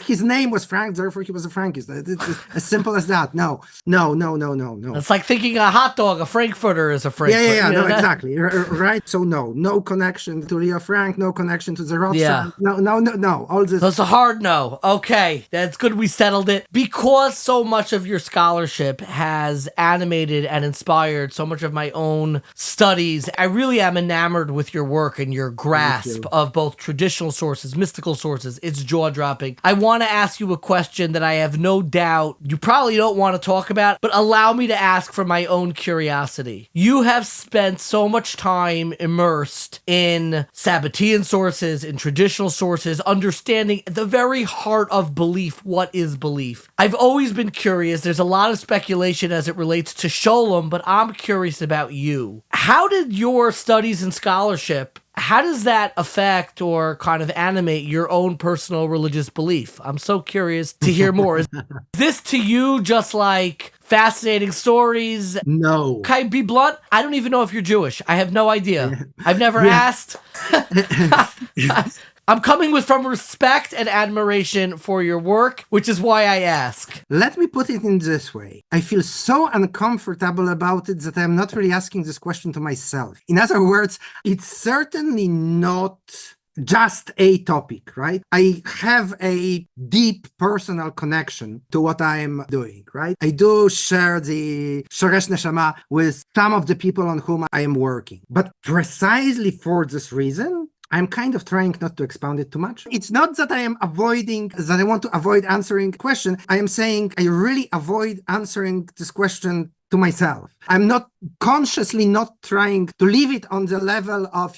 his name was Frank, therefore he was a Frankist. It's as simple as that. No. It's like thinking a hot dog, a Frankfurter is a Frankfurter. Yeah, no, exactly. Right? So no connection to Leo Frank, no connection to the Rothschild. Yeah. No. All this. That's a hard no. Okay, that's good we settled it. Because so much of your scholarship has animated and inspired so much of my own studies, I really am enamored with your work and your grasp of both traditional sources, mystical sources. It's jaw-dropping. I want to ask you a question that I have no doubt you probably don't want to talk about, but allow me to ask for my own curiosity. You have spent so much time immersed in Sabbatean sources, in traditional sources, understanding the very heart of belief. What is belief? I've always been curious. There's a lot of speculation as it relates to Scholem, but I'm curious about you. How did your studies and scholarship, how does that affect or kind of animate your own personal religious belief? I'm so curious to hear more. Is this to you just like fascinating stories? No. Can I be blunt? I don't even know if you're Jewish. I have no idea. I've never asked. I'm coming from respect and admiration for your work, which is why I ask. Let me put it in this way. I feel so uncomfortable about it that I'm not really asking this question to myself. In other words, it's certainly not just a topic, right? I have a deep personal connection to what I'm doing, right? I do share the Shoresh Neshama with some of the people on whom I am working. But precisely for this reason, I'm kind of trying not to expound it too much. It's not that I want to avoid answering the question. I am saying I really avoid answering this question to myself. I'm not consciously not trying to leave it on the level of,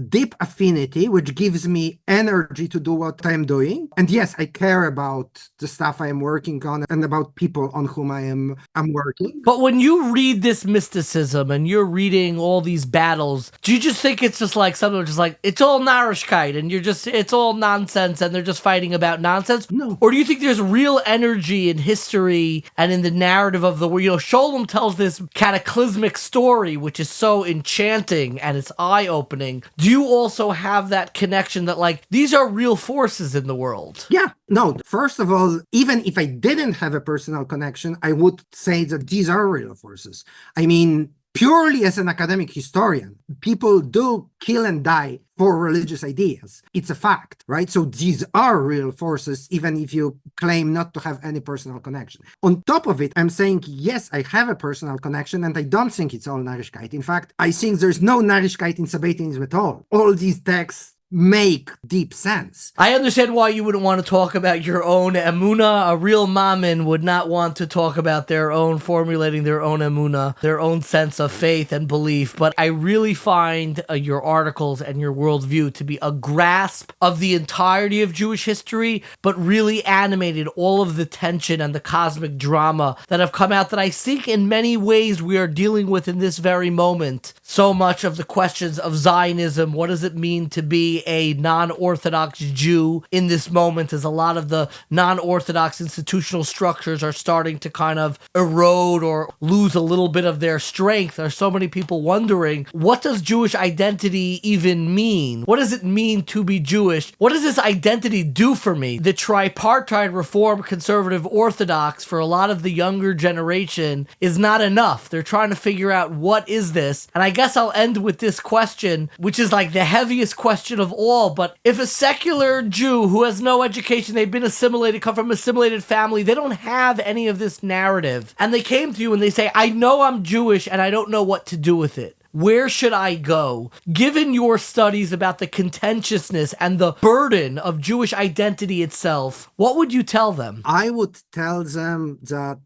deep affinity, which gives me energy to do what I'm doing. And yes, I care about the stuff I am working on and about people on whom I'm working. But when you read this mysticism and you're reading all these battles, do you just think it's just like something just like, it's all narishkeit and it's all nonsense and they're just fighting about nonsense? No. Or do you think there's real energy in history and in the narrative of the world? Scholem tells this cataclysmic story, which is so enchanting and it's eye-opening. Do you also have that connection that, like, these are real forces in the world? Yeah. No, first of all, even if I didn't have a personal connection, I would say that these are real forces. I mean, purely as an academic historian, people do kill and die for religious ideas. It's a fact, right? So these are real forces, even if you claim not to have any personal connection. On top of it, I'm saying, yes, I have a personal connection, and I don't think it's all Narishkeit. In fact, I think there's no Narishkeit in Sabbateanism at all. All these texts make deep sense. I understand why you wouldn't want to talk about your own emunah. A real mammon would not want to talk about formulating their own emunah, their own sense of faith and belief. But I really find your articles and your worldview to be a grasp of the entirety of Jewish history, but really animated all of the tension and the cosmic drama that have come out that I think in many ways we are dealing with in this very moment. So much of the questions of Zionism, what does it mean to be a non-Orthodox Jew in this moment, as a lot of the non-Orthodox institutional structures are starting to kind of erode or lose a little bit of their strength. There's so many people wondering, what does Jewish identity even mean? What does it mean to be Jewish? What does this identity do for me? The tripartite Reform, Conservative, Orthodox for a lot of the younger generation is not enough. They're trying to figure out, what is this? And I guess I'll end with this question, which is like the heaviest question of all. But if a secular Jew who has no education, they've been assimilated, come from an assimilated family, they don't have any of this narrative, and they came to you and they say, I know I'm Jewish and I don't know what to do with it. Where should I go? Given your studies about the contentiousness and the burden of Jewish identity itself, what would you tell them? I would tell them that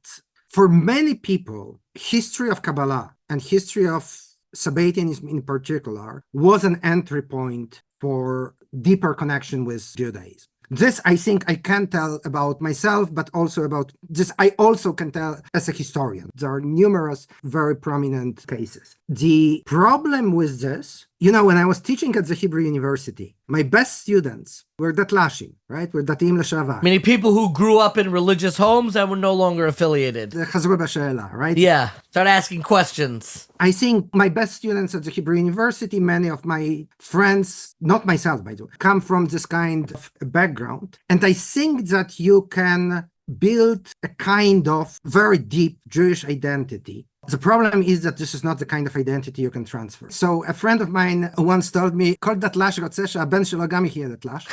for many people, history of Kabbalah and history of Sabbateanism in particular was an entry point for deeper connection with Judaism. This, I think, I can tell about myself, but also about this, I also can tell as a historian. There are numerous very prominent cases. The problem with this, when I was teaching at the Hebrew University, my best students were Datlashim, right? Were Datim L'Shavar. Meaning people who grew up in religious homes and were no longer affiliated. The Chazru B'She'ela, right? Yeah, start asking questions. I think my best students at the Hebrew University, many of my friends, not myself, by the way, come from this kind of background. And I think that you can build a kind of very deep Jewish identity. The problem is that this is not the kind of identity you can transfer. So a friend of mine once told me, "Kol datlash rotze she'aben shelo gam yihyeh datlash."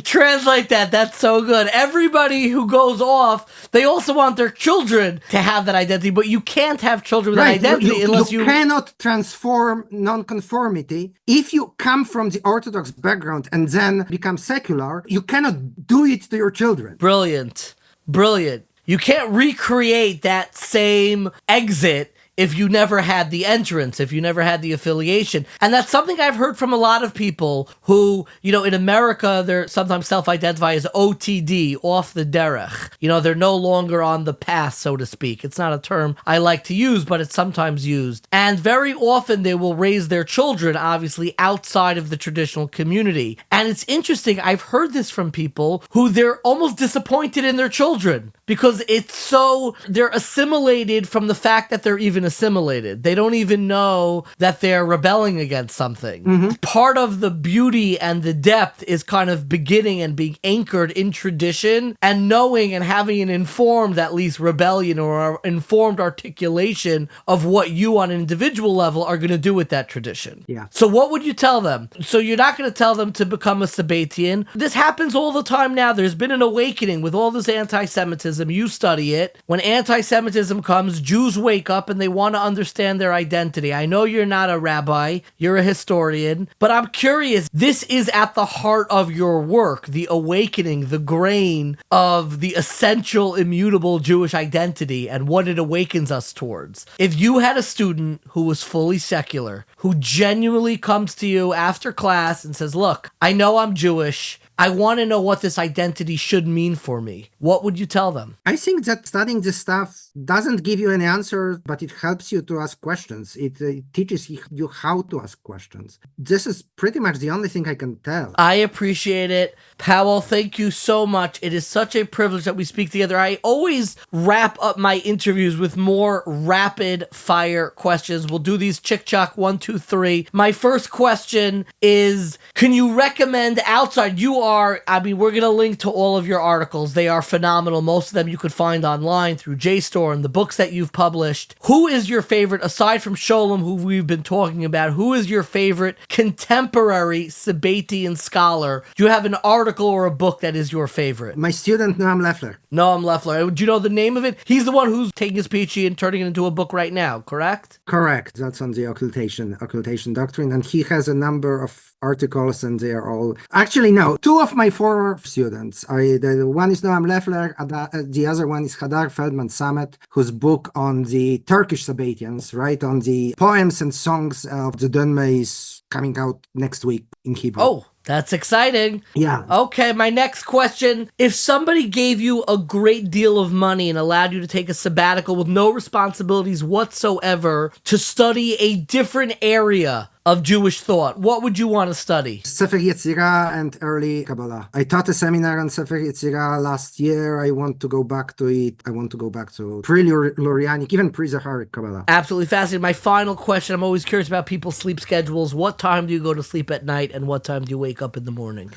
Translate that. That's so good. Everybody who goes off, they also want their children to have that identity, but you can't have children with that identity unless you cannot transform non-conformity. If you come from the Orthodox background and then become secular, you cannot do it to your children. Brilliant. Brilliant. You can't recreate that same exit if you never had the entrance, if you never had the affiliation. And that's something I've heard from a lot of people who, in America, they're sometimes self-identify as OTD, off the derech. They're no longer on the path, so to speak. It's not a term I like to use, but it's sometimes used. And very often they will raise their children, obviously, outside of the traditional community. And it's interesting, I've heard this from people who they're almost disappointed in their children because they're assimilated from the fact that they're even assimilated. They don't even know that they're rebelling against something. Mm-hmm. Part of the beauty and the depth is kind of beginning and being anchored in tradition and knowing and having an informed, at least, rebellion or informed articulation of what you on an individual level are going to do with that tradition. Yeah. So what would you tell them? So you're not going to tell them to become a Sabbatean. This happens all the time now. There's been an awakening with all this anti-Semitism. You study it. When anti-Semitism comes, Jews wake up and they want to understand their identity. I know you're not a rabbi, you're a historian, but I'm curious, this is at the heart of your work, the awakening, the grain of the essential, immutable Jewish identity and what it awakens us towards. If you had a student who was fully secular, who genuinely comes to you after class and says, look, I know I'm Jewish, I want to know what this identity should mean for me, what would you tell them? I think that studying this stuff doesn't give you any answers, but it helps you to ask questions. It teaches you how to ask questions. This is pretty much the only thing I can tell. I appreciate it. Pawel, thank you so much. It is such a privilege that we speak together. I always wrap up my interviews with more rapid fire questions. We'll do these chick-chock 1, 2, 3. My first question is, can you recommend outside? We're going to link to all of your articles. They are phenomenal. Most of them you could find online through JSTOR and the books that you've published. Who is your favorite, aside from Scholem, who we've been talking about, who is your favorite contemporary Sabbatean scholar? Do you have an article or a book that is your favorite? My student, Noam Leffler. Noam Leffler. Do you know the name of it? He's the one who's taking his PhD and turning it into a book right now, correct? Correct. That's on the occultation doctrine. And he has a number of articles and they are all... Actually, no. Two of my former students, the one is Noam Leffler, the other one is Hadar Feldman Samet, whose book on the Turkish Sabbateans, right, on the poems and songs of the Dönme is coming out next week in Hebrew. Oh, that's exciting. Yeah. Okay, my next question. If somebody gave you a great deal of money and allowed you to take a sabbatical with no responsibilities whatsoever to study a different area of Jewish thought, what would you want to study? Sefer Yetzirah and early Kabbalah. I taught a seminar on Sefer Yetzirah last year. I want to go back to it. I want to go back to pre-Lurianic, even pre-Zaharic Kabbalah. Absolutely fascinating. My final question, I'm always curious about people's sleep schedules. What time do you go to sleep at night, and what time do you wake up in the morning?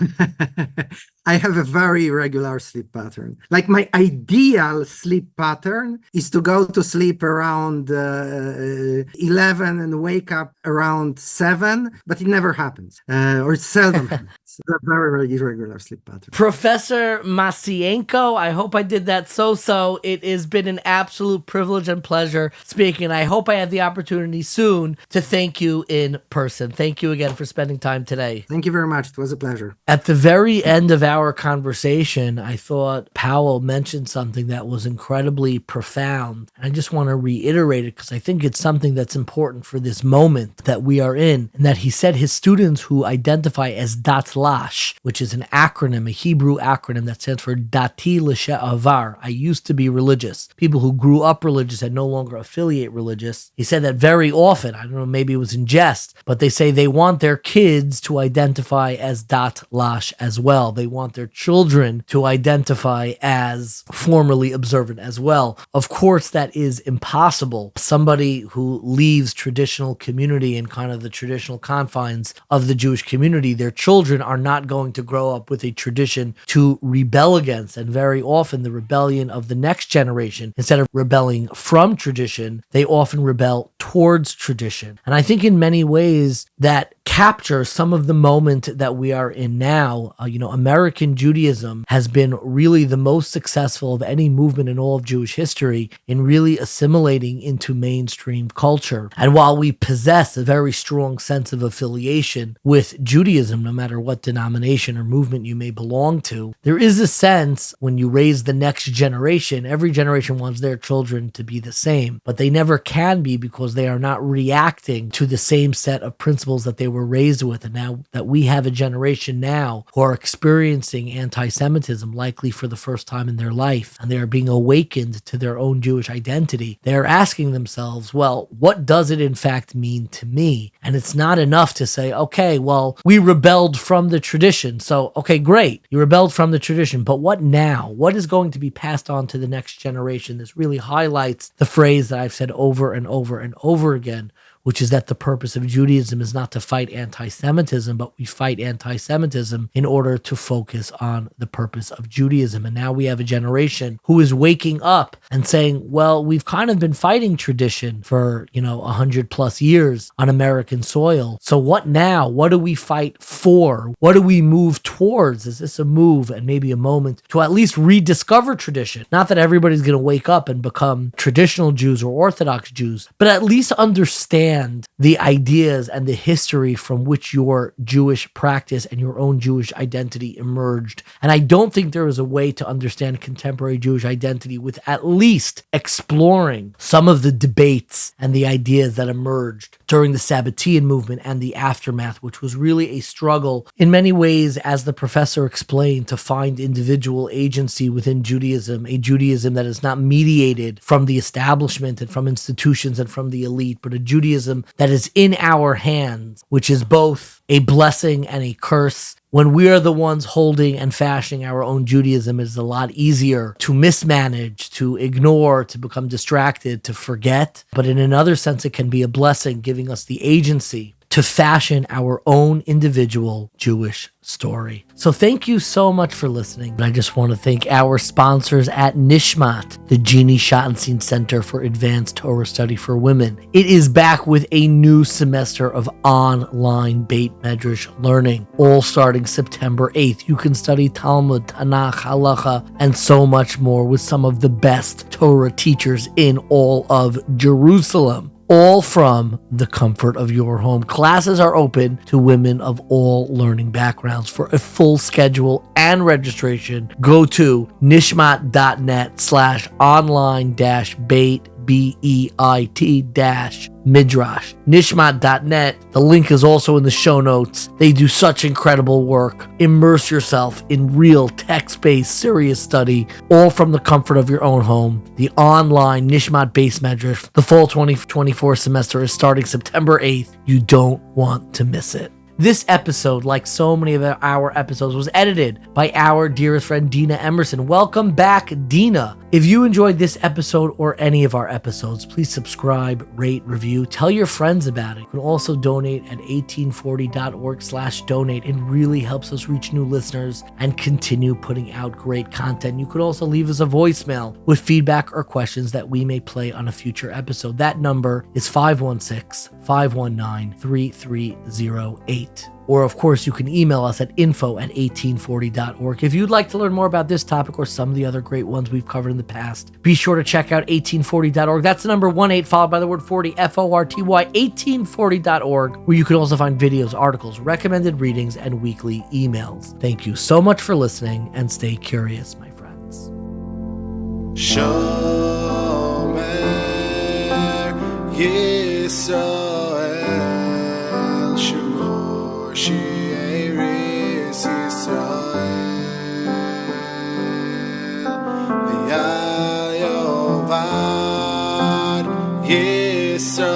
I have a very regular sleep pattern. Like, my ideal sleep pattern is to go to sleep around 11 and wake up around 7, but it never happens, or it seldom happens. It's a very, very irregular sleep pattern. Professor Maciejko, I hope I did that so. It has been an absolute privilege and pleasure speaking. I hope I have the opportunity soon to thank you in person. Thank you again for spending time today. Thank you very much. It was a pleasure. At the very end of our conversation, I thought Pawel mentioned something that was incredibly profound. I just want to reiterate it because I think it's something that's important for this moment that we are in, and that he said his students who identify as Datlash, which is an acronym, a Hebrew acronym that stands for Dati L'She'avar, I used to be religious. People who grew up religious and no longer affiliate religious. He said that very often, I don't know, maybe it was in jest, but they say they want their kids to identify as Datlash as well. They want their children to identify as formerly observant as well. Of course, that is impossible. Somebody who leaves traditional community and kind of the traditional confines of the Jewish community, their children are not going to grow up with a tradition to rebel against. And very often the rebellion of the next generation, instead of rebelling from tradition, they often rebel towards tradition. And I think in many ways that captures some of the moment that we are in now. American Judaism has been really the most successful of any movement in all of Jewish history in really assimilating into mainstream culture. And while we possess a very strong sense of affiliation with Judaism, no matter what denomination or movement you may belong to, there is a sense when you raise the next generation, every generation wants their children to be the same, but they never can be because they are not reacting to the same set of principles that they were raised with. And now that we have a generation now who are experiencing anti-Semitism, likely for the first time in their life, and they are being awakened to their own Jewish identity, they are asking themselves, well, what does it in fact mean to me? And it's not enough to say, okay, well, we rebelled from the tradition. So, okay, great. You rebelled from the tradition, but what now? What is going to be passed on to the next generation? This really highlights the phrase that I've said over and over and over again, which is that the purpose of Judaism is not to fight anti-Semitism, but we fight anti-Semitism in order to focus on the purpose of Judaism. And now we have a generation who is waking up and saying, well, we've kind of been fighting tradition for, 100 plus years on American soil. So what now? What do we fight for? What do we move towards? Is this a move and maybe a moment to at least rediscover tradition? Not that everybody's going to wake up and become traditional Jews or Orthodox Jews, but at least understand the ideas and the history from which your Jewish practice and your own Jewish identity emerged. And I don't think there is a way to understand contemporary Jewish identity with at least exploring some of the debates and the ideas that emerged during the Sabbatean movement and the aftermath, which was really a struggle in many ways, as the professor explained, to find individual agency within Judaism, a Judaism that is not mediated from the establishment and from institutions and from the elite, but a Judaism that is in our hands, which is both a blessing and a curse. When we are the ones holding and fashioning our own Judaism, it is a lot easier to mismanage, to ignore, to become distracted, to forget. But in another sense, it can be a blessing, giving us the agency to fashion our own individual Jewish story. So thank you so much for listening. And I just want to thank our sponsors at Nishmat, the Jeannie Schottenstein Center for Advanced Torah Study for Women. It is back with a new semester of online Beit Medrash learning, all starting September 8th. You can study Talmud, Tanakh, Halacha, and so much more with some of the best Torah teachers in all of Jerusalem, all from the comfort of your home. Classes are open to women of all learning backgrounds. For a full schedule and registration, go to nishmat.net/online-bait Midrash. Nishmat.net. The link is also in the show notes. They do such incredible work. Immerse yourself in real text-based serious study, all from the comfort of your own home. The online Nishmat-based Midrash, the fall 2024 semester is starting September 8th. You don't want to miss it. This episode, like so many of our episodes, was edited by our dearest friend, Dina Emerson. Welcome back, Dina. If you enjoyed this episode or any of our episodes, please subscribe, rate, review, tell your friends about it. You can also donate at 1840.org/donate. It really helps us reach new listeners and continue putting out great content. You could also leave us a voicemail with feedback or questions that we may play on a future episode. That number is 516-519-3308. Or, of course, you can email us at info@1840.org. If you'd like to learn more about this topic or some of the other great ones we've covered in the past, be sure to check out 1840.org. That's the number 18 followed by the word 40, FORTY, 1840.org, where you can also find videos, articles, recommended readings, and weekly emails. Thank you so much for listening, and stay curious, my friends. Shomer Yisrael She'eris Yisrael V'yal Yovad Yisrael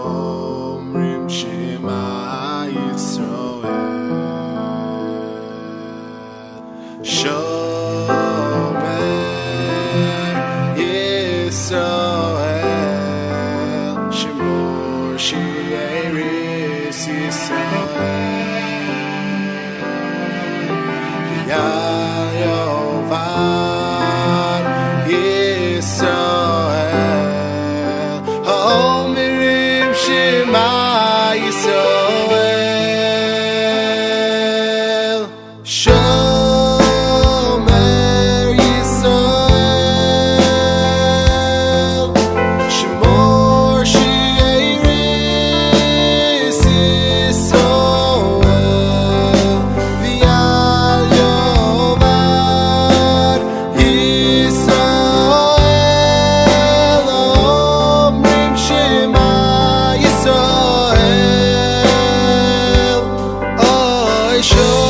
Omrim Shema Yisrael Shomer Yisrael Shemor She'eris V'yal Yovad Yisrael Ha'omerim Shema Yisrael Shomer Yisrael Shemor She'eris Yisrael V'yal Yovad Yisrael Omrim Shema Yisrael Oy Shomer